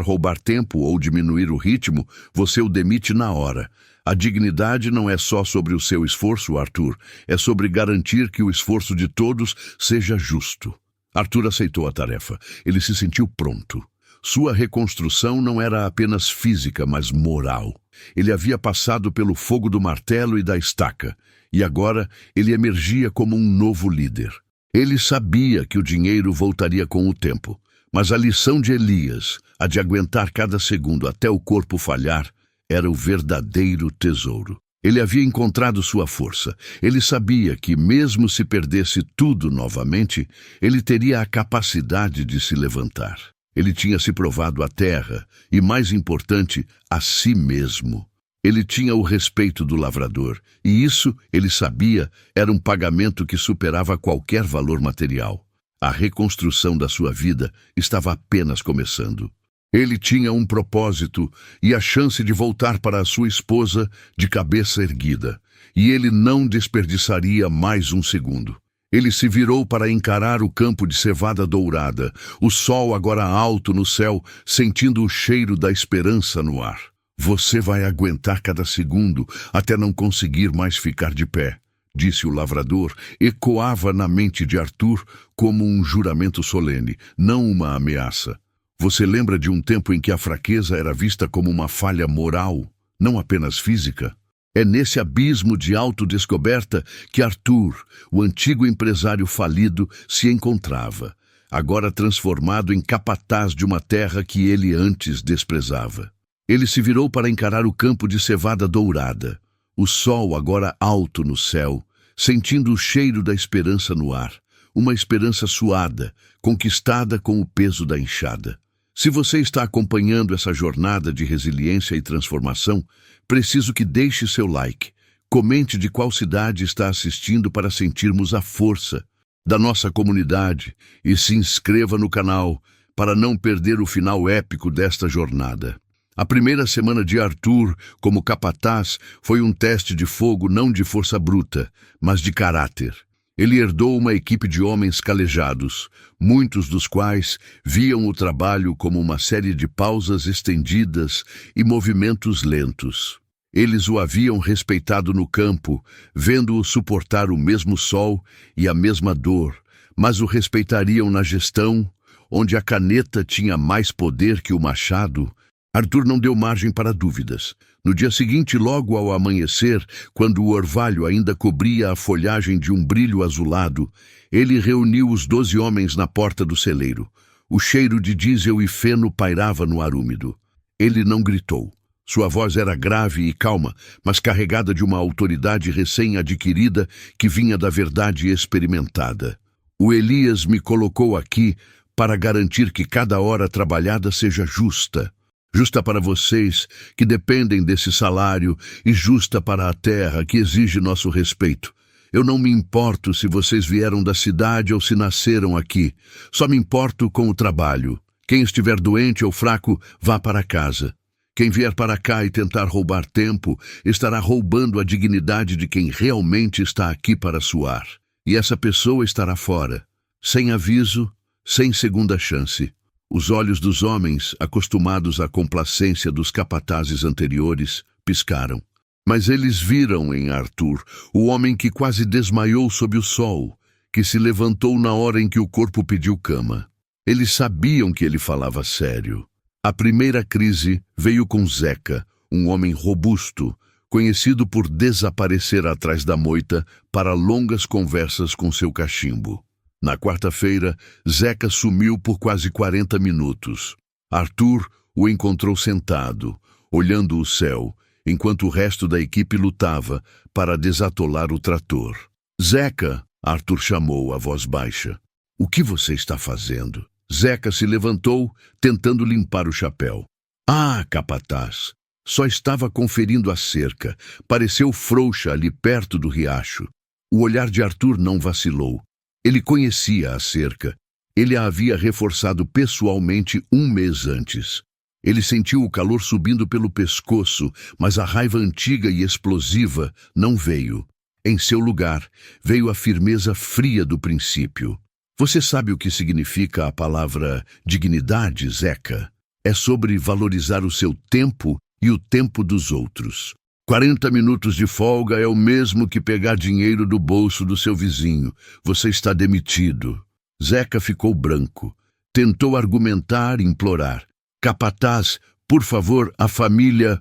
roubar tempo ou diminuir o ritmo, você o demite na hora. A dignidade não é só sobre o seu esforço, Arthur. É sobre garantir que o esforço de todos seja justo. Arthur aceitou a tarefa. Ele se sentiu pronto. Sua reconstrução não era apenas física, mas moral. Ele havia passado pelo fogo do martelo e da estaca, e agora ele emergia como um novo líder. Ele sabia que o dinheiro voltaria com o tempo, mas a lição de Elias, a de aguentar cada segundo até o corpo falhar, era o verdadeiro tesouro. Ele havia encontrado sua força. Ele sabia que, mesmo se perdesse tudo novamente, ele teria a capacidade de se levantar. Ele tinha se provado à terra e, mais importante, a si mesmo. Ele tinha o respeito do lavrador, e isso, ele sabia, era um pagamento que superava qualquer valor material. A reconstrução da sua vida estava apenas começando. Ele tinha um propósito e a chance de voltar para a sua esposa de cabeça erguida, e ele não desperdiçaria mais um segundo. Ele se virou para encarar o campo de cevada dourada, o sol agora alto no céu, sentindo o cheiro da esperança no ar. Você vai aguentar cada segundo até não conseguir mais ficar de pé, disse o lavrador. Ecoava na mente de Arthur como um juramento solene, não uma ameaça. Você lembra de um tempo em que a fraqueza era vista como uma falha moral, não apenas física? É nesse abismo de autodescoberta que Arthur, o antigo empresário falido, se encontrava, agora transformado em capataz de uma terra que ele antes desprezava. Ele se virou para encarar o campo de cevada dourada, o sol agora alto no céu, sentindo o cheiro da esperança no ar, uma esperança suada, conquistada com o peso da enxada. Se você está acompanhando essa jornada de resiliência e transformação, preciso que deixe seu like, comente de qual cidade está assistindo para sentirmos a força da nossa comunidade e se inscreva no canal para não perder o final épico desta jornada. A primeira semana de Arthur como capataz foi um teste de fogo não de força bruta, mas de caráter. Ele herdou uma equipe de homens calejados, muitos dos quais viam o trabalho como uma série de pausas estendidas e movimentos lentos. Eles o haviam respeitado no campo, vendo-o suportar o mesmo sol e a mesma dor, mas o respeitariam na gestão, onde a caneta tinha mais poder que o machado. Arthur não deu margem para dúvidas. No dia seguinte, logo ao amanhecer, quando o orvalho ainda cobria a folhagem de um brilho azulado, ele reuniu os 12 homens na porta do celeiro. O cheiro de diesel e feno pairava no ar úmido. Ele não gritou. Sua voz era grave e calma, mas carregada de uma autoridade recém-adquirida que vinha da verdade experimentada. O Elias me colocou aqui para garantir que cada hora trabalhada seja justa. Justa para vocês, que dependem desse salário, e justa para a terra, que exige nosso respeito. Eu não me importo se vocês vieram da cidade ou se nasceram aqui. Só me importo com o trabalho. Quem estiver doente ou fraco, vá para casa. Quem vier para cá e tentar roubar tempo, estará roubando a dignidade de quem realmente está aqui para suar. E essa pessoa estará fora, sem aviso, sem segunda chance. Os olhos dos homens, acostumados à complacência dos capatazes anteriores, piscaram. Mas eles viram em Arthur o homem que quase desmaiou sob o sol, que se levantou na hora em que o corpo pediu cama. Eles sabiam que ele falava sério. A primeira crise veio com Zeca, um homem robusto, conhecido por desaparecer atrás da moita para longas conversas com seu cachimbo. Na quarta-feira, Zeca sumiu por quase 40 minutos. Arthur o encontrou sentado, olhando o céu, enquanto o resto da equipe lutava para desatolar o trator. Zeca, Arthur chamou a voz baixa. O que você está fazendo? Zeca se levantou, tentando limpar o chapéu. Ah, capataz, Só estava conferindo a cerca. Pareceu frouxa ali perto do riacho. O olhar de Arthur não vacilou. Ele conhecia a cerca. Ele a havia reforçado pessoalmente um mês antes. Ele sentiu o calor subindo pelo pescoço, mas a raiva antiga e explosiva não veio. Em seu lugar, veio a firmeza fria do princípio. Você sabe o que significa a palavra dignidade, Zeca? É sobre valorizar o seu tempo e o tempo dos outros. 40 minutos de folga é o mesmo que pegar dinheiro do bolso do seu vizinho. Você está demitido. Zeca ficou branco. Tentou argumentar, implorar. Capataz, por favor, a família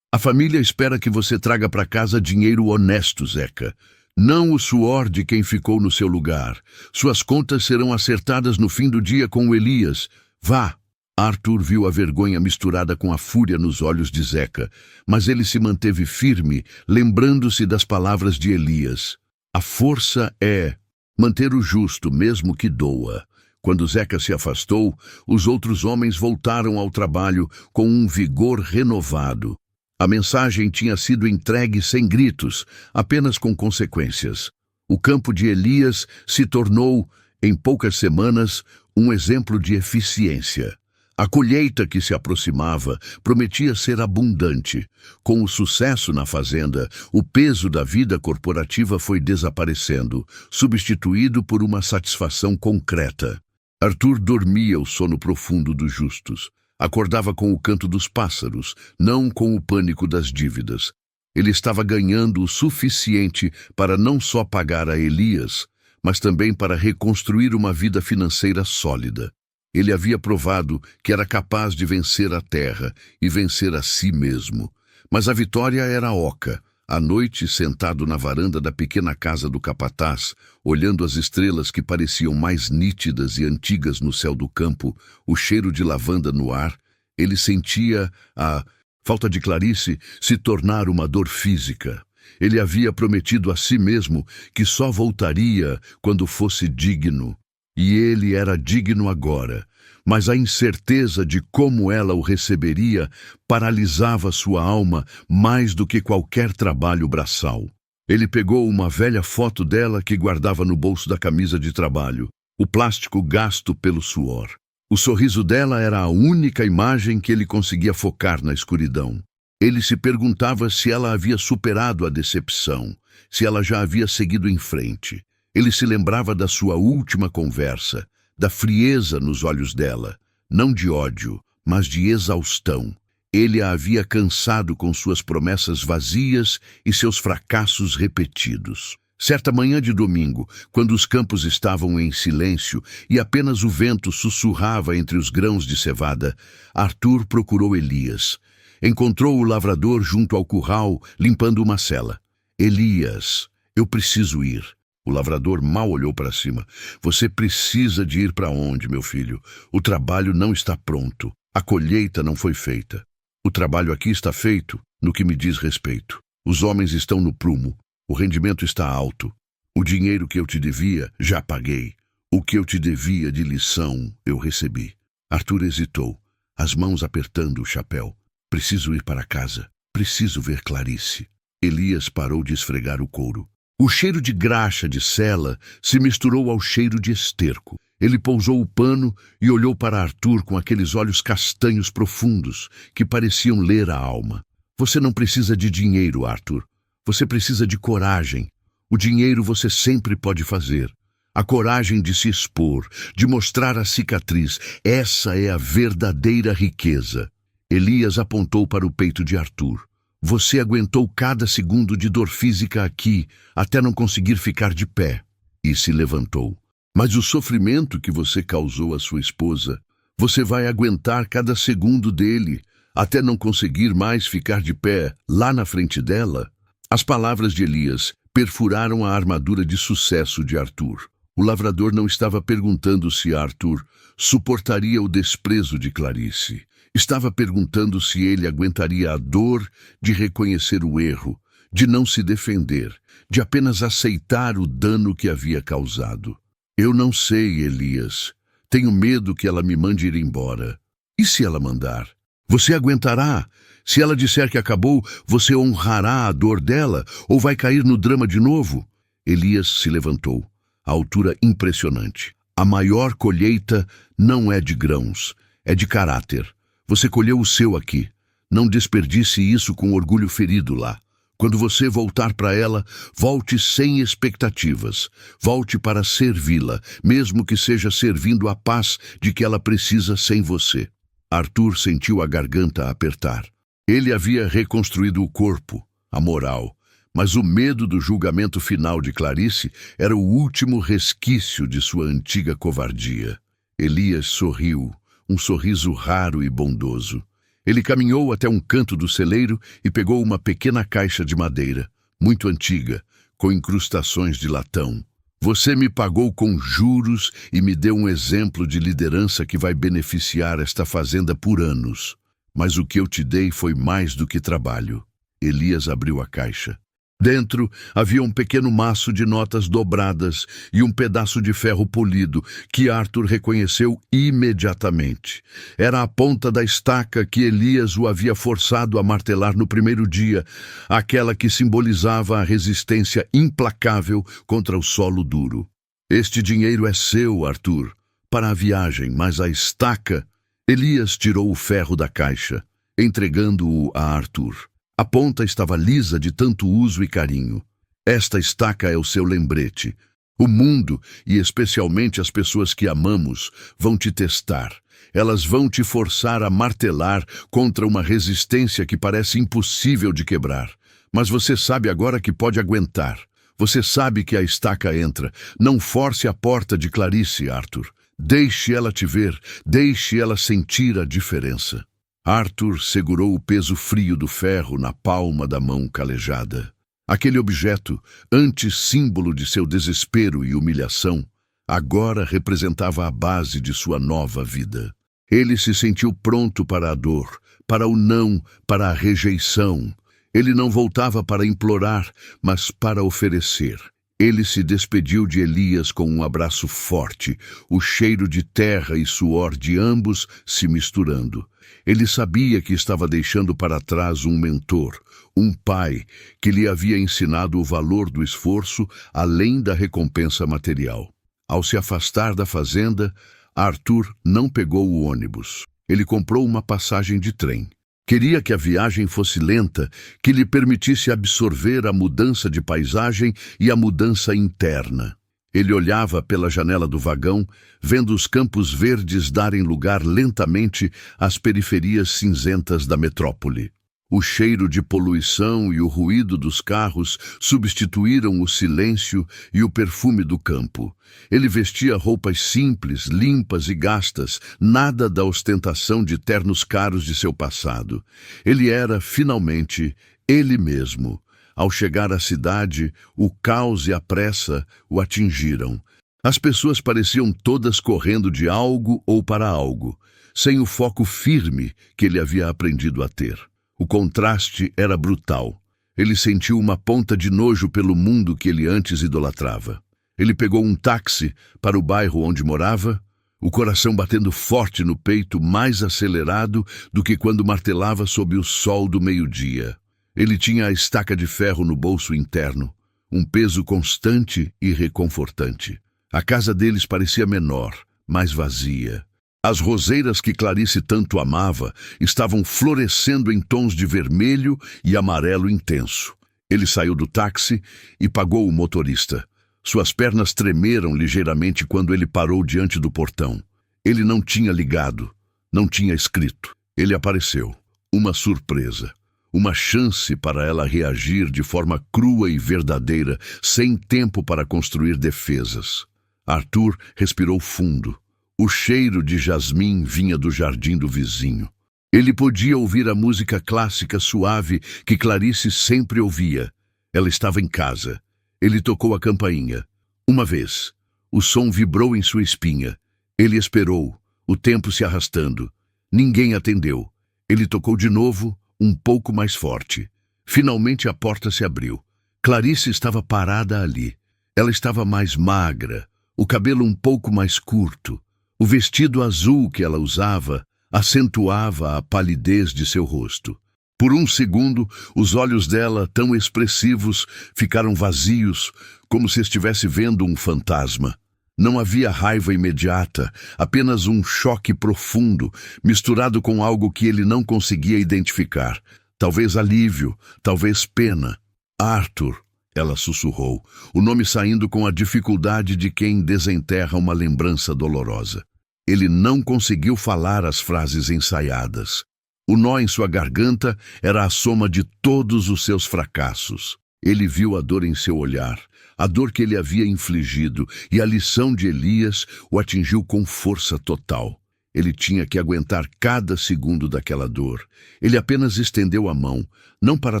espera que você traga para casa dinheiro honesto, Zeca. Não o suor de quem ficou no seu lugar. Suas contas serão acertadas no fim do dia com o Elias. Vá. Arthur viu a vergonha misturada com a fúria nos olhos de Zeca, mas ele se manteve firme, lembrando-se das palavras de Elias. A força é manter o justo, mesmo que doa. Quando Zeca se afastou, os outros homens voltaram ao trabalho com um vigor renovado. A mensagem tinha sido entregue sem gritos, apenas com consequências. O campo de Elias se tornou, em poucas semanas, um exemplo de eficiência. A colheita que se aproximava prometia ser abundante. Com o sucesso na fazenda, o peso da vida corporativa foi desaparecendo, substituído por uma satisfação concreta. Arthur dormia o sono profundo dos justos. Acordava com o canto dos pássaros, não com o pânico das dívidas. Ele estava ganhando o suficiente para não só pagar a Elias, mas também para reconstruir uma vida financeira sólida. Ele havia provado que era capaz de vencer a terra e vencer a si mesmo. Mas a vitória era oca. À noite, sentado na varanda da pequena casa do capataz, olhando as estrelas que pareciam mais nítidas e antigas no céu do campo, o cheiro de lavanda no ar, ele sentia a falta de Clarice se tornar uma dor física. Ele havia prometido a si mesmo que só voltaria quando fosse digno. E ele era digno agora, mas a incerteza de como ela o receberia paralisava sua alma mais do que qualquer trabalho braçal. Ele pegou uma velha foto dela que guardava no bolso da camisa de trabalho, o plástico gasto pelo suor. O sorriso dela era a única imagem que ele conseguia focar na escuridão. Ele se perguntava se ela havia superado a decepção, se ela já havia seguido em frente. Ele se lembrava da sua última conversa, da frieza nos olhos dela, não de ódio, mas de exaustão. Ele a havia cansado com suas promessas vazias e seus fracassos repetidos. Certa manhã de domingo, quando os campos estavam em silêncio e apenas o vento sussurrava entre os grãos de cevada, Arthur procurou Elias. Encontrou o lavrador junto ao curral, limpando uma sela. Elias, eu preciso ir. O lavrador mal olhou para cima. Você precisa de ir para onde, meu filho? O trabalho não está pronto. A colheita não foi feita. O trabalho aqui está feito, no que me diz respeito. Os homens estão no prumo. O rendimento está alto. O dinheiro que eu te devia, já paguei. O que eu te devia de lição, eu recebi. Arthur hesitou, as mãos apertando o chapéu. Preciso ir para casa. Preciso ver Clarice. Elias parou de esfregar o couro. O cheiro de graxa de sela se misturou ao cheiro de esterco. Ele pousou o pano e olhou para Arthur com aqueles olhos castanhos profundos que pareciam ler a alma. Você não precisa de dinheiro, Arthur. Você precisa de coragem. O dinheiro você sempre pode fazer. A coragem de se expor, de mostrar a cicatriz. Essa é a verdadeira riqueza. Elias apontou para o peito de Arthur. Você aguentou cada segundo de dor física aqui, até não conseguir ficar de pé. E se levantou. Mas o sofrimento que você causou à sua esposa, você vai aguentar cada segundo dele, até não conseguir mais ficar de pé lá na frente dela. As palavras de Elias perfuraram a armadura de sucesso de Arthur. O lavrador não estava perguntando se Arthur suportaria o desprezo de Clarice. Estava perguntando se ele aguentaria a dor de reconhecer o erro, de não se defender, de apenas aceitar o dano que havia causado. Eu não sei, Elias. Tenho medo que ela me mande ir embora. E se ela mandar? Você aguentará? Se ela disser que acabou, você honrará a dor dela ou vai cair no drama de novo? Elias se levantou. A altura impressionante. A maior colheita não é de grãos, é de caráter. Você colheu o seu aqui. Não desperdice isso com orgulho ferido lá. Quando você voltar para ela, volte sem expectativas. Volte para servi-la, mesmo que seja servindo a paz de que ela precisa sem você. Arthur sentiu a garganta apertar. Ele havia reconstruído o corpo, a moral, mas o medo do julgamento final de Clarice era o último resquício de sua antiga covardia. Elias sorriu, um sorriso raro e bondoso. Ele caminhou até um canto do celeiro e pegou uma pequena caixa de madeira, muito antiga, com incrustações de latão. Você me pagou com juros e me deu um exemplo de liderança que vai beneficiar esta fazenda por anos. Mas o que eu te dei foi mais do que trabalho. Elias abriu a caixa. Dentro havia um pequeno maço de notas dobradas e um pedaço de ferro polido, que Arthur reconheceu imediatamente. Era a ponta da estaca que Elias o havia forçado a martelar no primeiro dia, aquela que simbolizava a resistência implacável contra o solo duro. Este dinheiro é seu, Arthur, para a viagem, mas a estaca... Elias tirou o ferro da caixa, entregando-o a Arthur. A ponta estava lisa de tanto uso e carinho. Esta estaca é o seu lembrete. O mundo, e especialmente as pessoas que amamos, vão te testar. Elas vão te forçar a martelar contra uma resistência que parece impossível de quebrar. Mas você sabe agora que pode aguentar. Você sabe que a estaca entra. Não force a porta de Clarice, Arthur. Deixe ela te ver, deixe ela sentir a diferença. Arthur segurou o peso frio do ferro na palma da mão calejada. Aquele objeto, antes símbolo de seu desespero e humilhação, agora representava a base de sua nova vida. Ele se sentiu pronto para a dor, para o não, para a rejeição. Ele não voltava para implorar, mas para oferecer. Ele se despediu de Elias com um abraço forte, o cheiro de terra e suor de ambos se misturando. Ele sabia que estava deixando para trás um mentor, um pai, que lhe havia ensinado o valor do esforço além da recompensa material. Ao se afastar da fazenda, Arthur não pegou o ônibus. Ele comprou uma passagem de trem. Queria que a viagem fosse lenta, que lhe permitisse absorver a mudança de paisagem e a mudança interna. Ele olhava pela janela do vagão, vendo os campos verdes darem lugar lentamente às periferias cinzentas da metrópole. O cheiro de poluição e o ruído dos carros substituíram o silêncio e o perfume do campo. Ele vestia roupas simples, limpas e gastas, nada da ostentação de ternos caros de seu passado. Ele era, finalmente, ele mesmo. Ao chegar à cidade, o caos e a pressa o atingiram. As pessoas pareciam todas correndo de algo ou para algo, sem o foco firme que ele havia aprendido a ter. O contraste era brutal. Ele sentiu uma ponta de nojo pelo mundo que ele antes idolatrava. Ele pegou um táxi para o bairro onde morava, o coração batendo forte no peito, mais acelerado do que quando martelava sob o sol do meio-dia. Ele tinha a estaca de ferro no bolso interno, um peso constante e reconfortante. A casa deles parecia menor, mais vazia. As roseiras que Clarice tanto amava estavam florescendo em tons de vermelho e amarelo intenso. Ele saiu do táxi e pagou o motorista. Suas pernas tremeram ligeiramente quando ele parou diante do portão. Ele não tinha ligado, não tinha escrito. Ele apareceu. Uma surpresa. Uma chance para ela reagir de forma crua e verdadeira, sem tempo para construir defesas. Arthur respirou fundo. O cheiro de jasmim vinha do jardim do vizinho. Ele podia ouvir a música clássica suave que Clarice sempre ouvia. Ela estava em casa. Ele tocou a campainha. Uma vez. O som vibrou em sua espinha. Ele esperou, o tempo se arrastando. Ninguém atendeu. Ele tocou de novo, um pouco mais forte. Finalmente a porta se abriu. Clarice estava parada ali. Ela estava mais magra, o cabelo um pouco mais curto. O vestido azul que ela usava, acentuava a palidez de seu rosto. Por um segundo, os olhos dela, tão expressivos, ficaram vazios, como se estivesse vendo um fantasma. Não havia raiva imediata, apenas um choque profundo, misturado com algo que ele não conseguia identificar. Talvez alívio, talvez pena. Arthur, ela sussurrou, o nome saindo com a dificuldade de quem desenterra uma lembrança dolorosa. Ele não conseguiu falar as frases ensaiadas. O nó em sua garganta era a soma de todos os seus fracassos. Ele viu a dor em seu olhar, a dor que ele havia infligido, e a lição de Elias o atingiu com força total. Ele tinha que aguentar cada segundo daquela dor. Ele apenas estendeu a mão, não para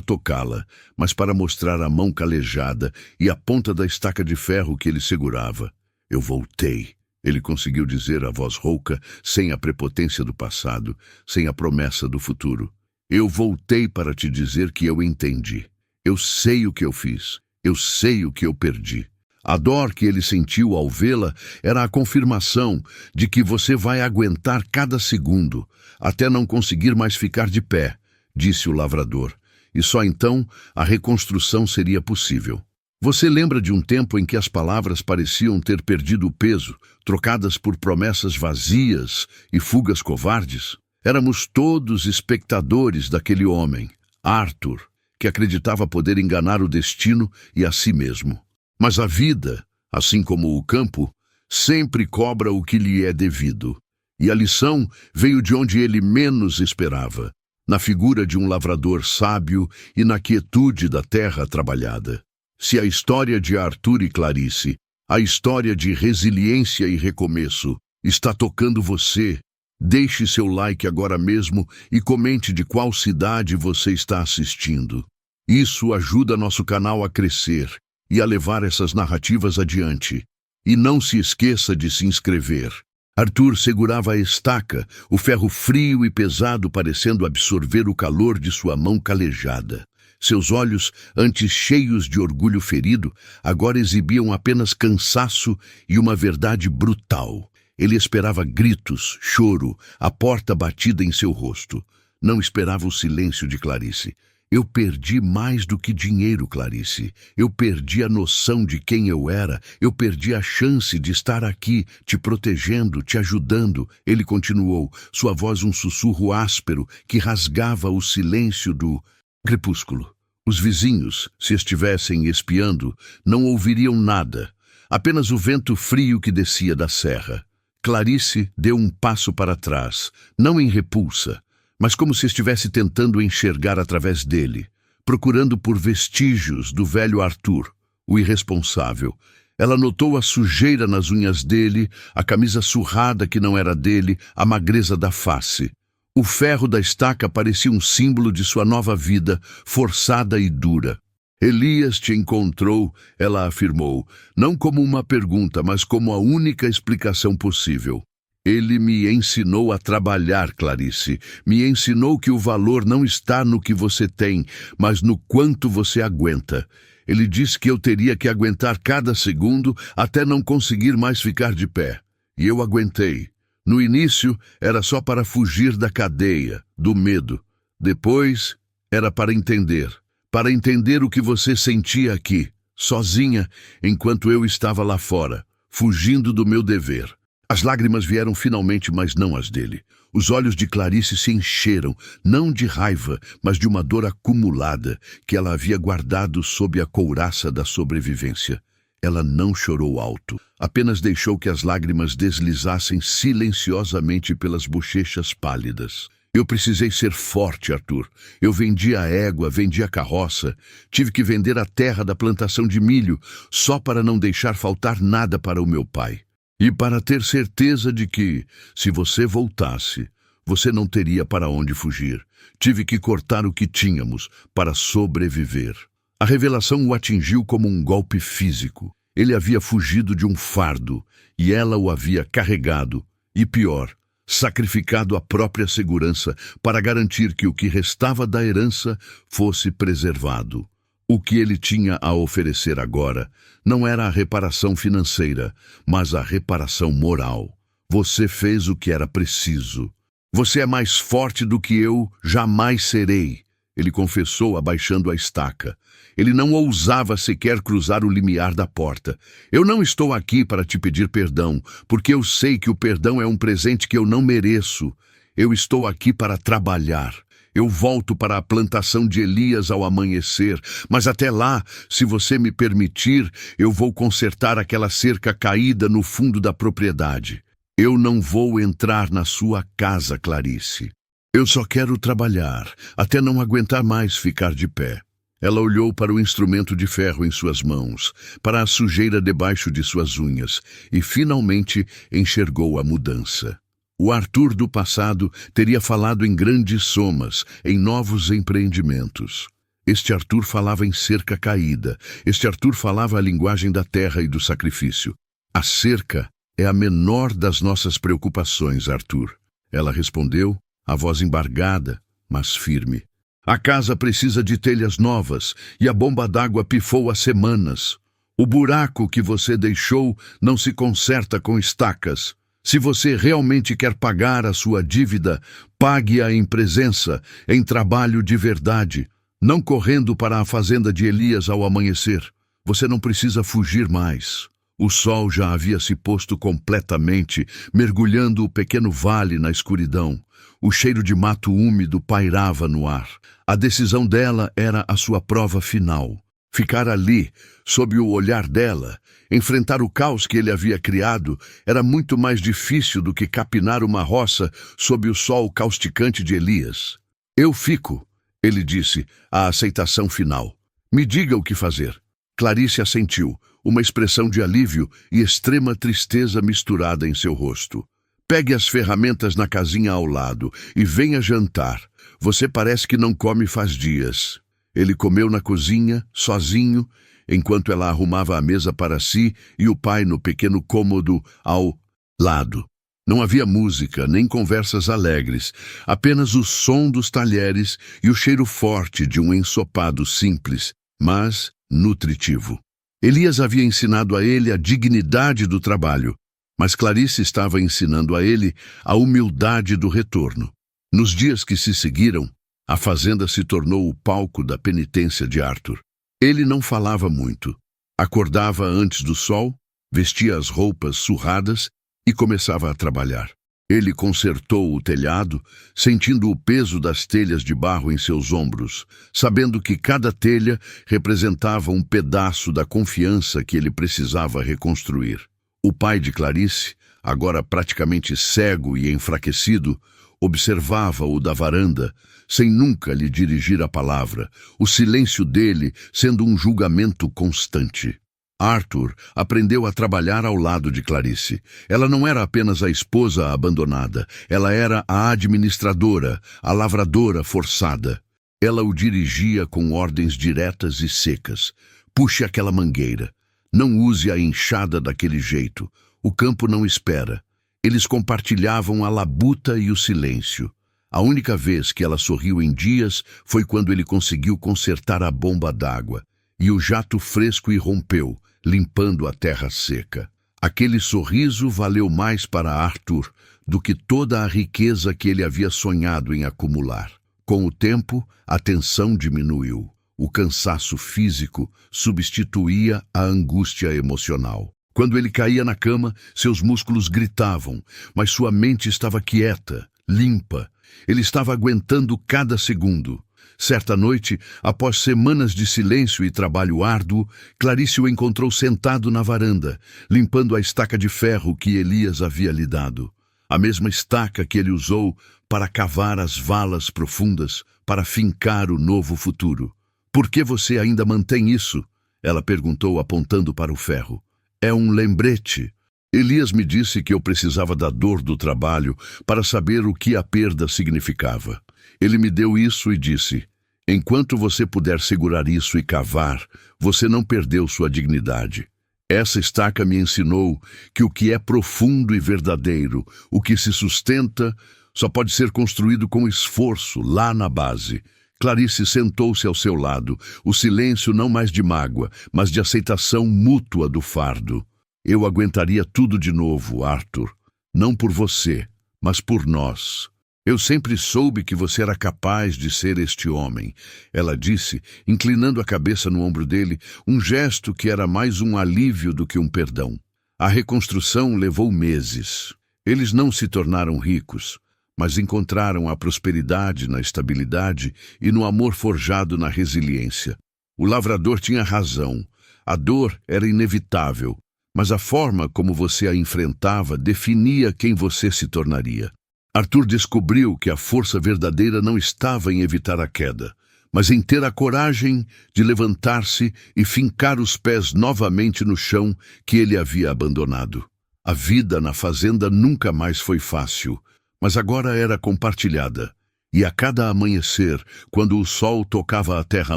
tocá-la, mas para mostrar a mão calejada e a ponta da estaca de ferro que ele segurava. Eu voltei. Ele conseguiu dizer a voz rouca, sem a prepotência do passado, sem a promessa do futuro. Eu voltei para te dizer que eu entendi. Eu sei o que eu fiz. Eu sei o que eu perdi. A dor que ele sentiu ao vê-la era a confirmação de que você vai aguentar cada segundo, até não conseguir mais ficar de pé, disse o lavrador. E só então a reconstrução seria possível. Você lembra de um tempo em que as palavras pareciam ter perdido o peso, trocadas por promessas vazias e fugas covardes? Éramos todos espectadores daquele homem, Arthur, que acreditava poder enganar o destino e a si mesmo. Mas a vida, assim como o campo, sempre cobra o que lhe é devido. E a lição veio de onde ele menos esperava, na figura de um lavrador sábio e na quietude da terra trabalhada. Se a história de Arthur e Clarice, a história de resiliência e recomeço, está tocando você, deixe seu like agora mesmo e comente de qual cidade você está assistindo. Isso ajuda nosso canal a crescer e a levar essas narrativas adiante. E não se esqueça de se inscrever. Arthur segurava a estaca, o ferro frio e pesado parecendo absorver o calor de sua mão calejada. Seus olhos, antes cheios de orgulho ferido, agora exibiam apenas cansaço e uma verdade brutal. Ele esperava gritos, choro, a porta batida em seu rosto. Não esperava o silêncio de Clarice. Eu perdi mais do que dinheiro, Clarice. Eu perdi a noção de quem eu era. Eu perdi a chance de estar aqui, te protegendo, te ajudando. Ele continuou, sua voz um sussurro áspero que rasgava o silêncio do crepúsculo. Os vizinhos, se estivessem espiando, não ouviriam nada. Apenas o vento frio que descia da serra. Clarice deu um passo para trás, não em repulsa, mas como se estivesse tentando enxergar através dele, procurando por vestígios do velho Arthur, o irresponsável. Ela notou a sujeira nas unhas dele, a camisa surrada que não era dele, a magreza da face. O ferro da estaca parecia um símbolo de sua nova vida, forçada e dura. Elias te encontrou, ela afirmou, não como uma pergunta, mas como a única explicação possível. Ele me ensinou a trabalhar, Clarice. Me ensinou que o valor não está no que você tem, mas no quanto você aguenta. Ele disse que eu teria que aguentar cada segundo até não conseguir mais ficar de pé. E eu aguentei. No início, era só para fugir da cadeia, do medo. Depois, era para entender o que você sentia aqui, sozinha, enquanto eu estava lá fora, fugindo do meu dever. As lágrimas vieram finalmente, mas não as dele. Os olhos de Clarice se encheram, não de raiva, mas de uma dor acumulada que ela havia guardado sob a couraça da sobrevivência. Ela não chorou alto, apenas deixou que as lágrimas deslizassem silenciosamente pelas bochechas pálidas. Eu precisei ser forte, Arthur. Eu vendi a égua, vendi a carroça. Tive que vender a terra da plantação de milho, só para não deixar faltar nada para o meu pai. E para ter certeza de que, se você voltasse, você não teria para onde fugir. Tive que cortar o que tínhamos para sobreviver. A revelação o atingiu como um golpe físico. Ele havia fugido de um fardo, e ela o havia carregado, e pior, sacrificado a própria segurança para garantir que o que restava da herança fosse preservado. O que ele tinha a oferecer agora não era a reparação financeira, mas a reparação moral. Você fez o que era preciso. Você é mais forte do que eu jamais serei, ele confessou, abaixando a estaca. Ele não ousava sequer cruzar o limiar da porta. Eu não estou aqui para te pedir perdão, porque eu sei que o perdão é um presente que eu não mereço. Eu estou aqui para trabalhar. Eu volto para a plantação de Elias ao amanhecer, mas até lá, se você me permitir, eu vou consertar aquela cerca caída no fundo da propriedade. Eu não vou entrar na sua casa, Clarice. Eu só quero trabalhar, até não aguentar mais ficar de pé. Ela olhou para o instrumento de ferro em suas mãos, para a sujeira debaixo de suas unhas, e finalmente enxergou a mudança. O Arthur do passado teria falado em grandes somas, em novos empreendimentos. Este Arthur falava em cerca caída. Este Arthur falava a linguagem da terra e do sacrifício. A cerca é a menor das nossas preocupações, Arthur. Ela respondeu, a voz embargada, mas firme. A casa precisa de telhas novas e a bomba d'água pifou há semanas. O buraco que você deixou não se conserta com estacas. Se você realmente quer pagar a sua dívida, pague-a em presença, em trabalho de verdade, não correndo para a fazenda de Elias ao amanhecer. Você não precisa fugir mais. O sol já havia se posto completamente, mergulhando o pequeno vale na escuridão. O cheiro de mato úmido pairava no ar. A decisão dela era a sua prova final. Ficar ali, sob o olhar dela, enfrentar o caos que ele havia criado, era muito mais difícil do que capinar uma roça sob o sol causticante de Elias. Eu fico, ele disse, a aceitação final. Me diga o que fazer. Clarice assentiu, uma expressão de alívio e extrema tristeza misturada em seu rosto. Pegue as ferramentas na casinha ao lado e venha jantar. Você parece que não come faz dias. Ele comeu na cozinha, sozinho, enquanto ela arrumava a mesa para si e o pai no pequeno cômodo ao lado. Não havia música, nem conversas alegres, apenas o som dos talheres e o cheiro forte de um ensopado simples, mas nutritivo. Elias havia ensinado a ele a dignidade do trabalho, mas Clarice estava ensinando a ele a humildade do retorno. Nos dias que se seguiram, a fazenda se tornou o palco da penitência de Arthur. Ele não falava muito. Acordava antes do sol, vestia as roupas surradas e começava a trabalhar. Ele consertou o telhado, sentindo o peso das telhas de barro em seus ombros, sabendo que cada telha representava um pedaço da confiança que ele precisava reconstruir. O pai de Clarice, agora praticamente cego e enfraquecido, observava-o da varanda, sem nunca lhe dirigir a palavra, o silêncio dele sendo um julgamento constante. Arthur aprendeu a trabalhar ao lado de Clarice. Ela não era apenas a esposa abandonada, ela era a administradora, a lavradora forçada. Ela o dirigia com ordens diretas e secas. Puxe aquela mangueira. Não use a enxada daquele jeito. O campo não espera. Eles compartilhavam a labuta e o silêncio. A única vez que ela sorriu em dias foi quando ele conseguiu consertar a bomba d'água, e o jato fresco irrompeu, limpando a terra seca. Aquele sorriso valeu mais para Arthur do que toda a riqueza que ele havia sonhado em acumular. Com o tempo, a tensão diminuiu. O cansaço físico substituía a angústia emocional. Quando ele caía na cama, seus músculos gritavam, mas sua mente estava quieta, limpa. Ele estava aguentando cada segundo. Certa noite, após semanas de silêncio e trabalho árduo, Clarice o encontrou sentado na varanda, limpando a estaca de ferro que Elias havia lhe dado. A mesma estaca que ele usou para cavar as valas profundas, para fincar o novo futuro. Por que você ainda mantém isso? Ela perguntou, apontando para o ferro. É um lembrete. Elias me disse que eu precisava da dor do trabalho para saber o que a perda significava. Ele me deu isso e disse, enquanto você puder segurar isso e cavar, você não perdeu sua dignidade. Essa estaca me ensinou que o que é profundo e verdadeiro, o que se sustenta, só pode ser construído com esforço lá na base. Clarice sentou-se ao seu lado, o silêncio não mais de mágoa, mas de aceitação mútua do fardo. Eu aguentaria tudo de novo, Arthur. Não por você, mas por nós. Eu sempre soube que você era capaz de ser este homem, ela disse, inclinando a cabeça no ombro dele, um gesto que era mais um alívio do que um perdão. A reconstrução levou meses. Eles não se tornaram ricos, mas encontraram a prosperidade na estabilidade e no amor forjado na resiliência. O lavrador tinha razão. A dor era inevitável, mas a forma como você a enfrentava definia quem você se tornaria. Arthur descobriu que a força verdadeira não estava em evitar a queda, mas em ter a coragem de levantar-se e fincar os pés novamente no chão que ele havia abandonado. A vida na fazenda nunca mais foi fácil, mas agora era compartilhada. E a cada amanhecer, quando o sol tocava a terra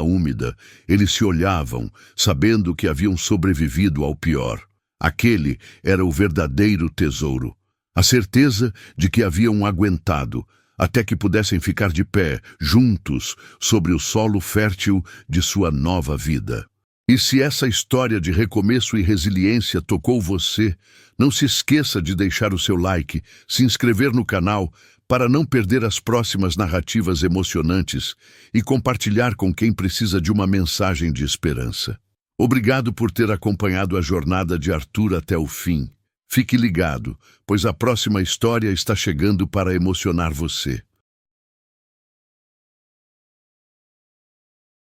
úmida, eles se olhavam, sabendo que haviam sobrevivido ao pior. Aquele era o verdadeiro tesouro. A certeza de que haviam aguentado, até que pudessem ficar de pé, juntos, sobre o solo fértil de sua nova vida. E se essa história de recomeço e resiliência tocou você, não se esqueça de deixar o seu like, se inscrever no canal para não perder as próximas narrativas emocionantes e compartilhar com quem precisa de uma mensagem de esperança. Obrigado por ter acompanhado a jornada de Arthur até o fim. Fique ligado, pois a próxima história está chegando para emocionar você.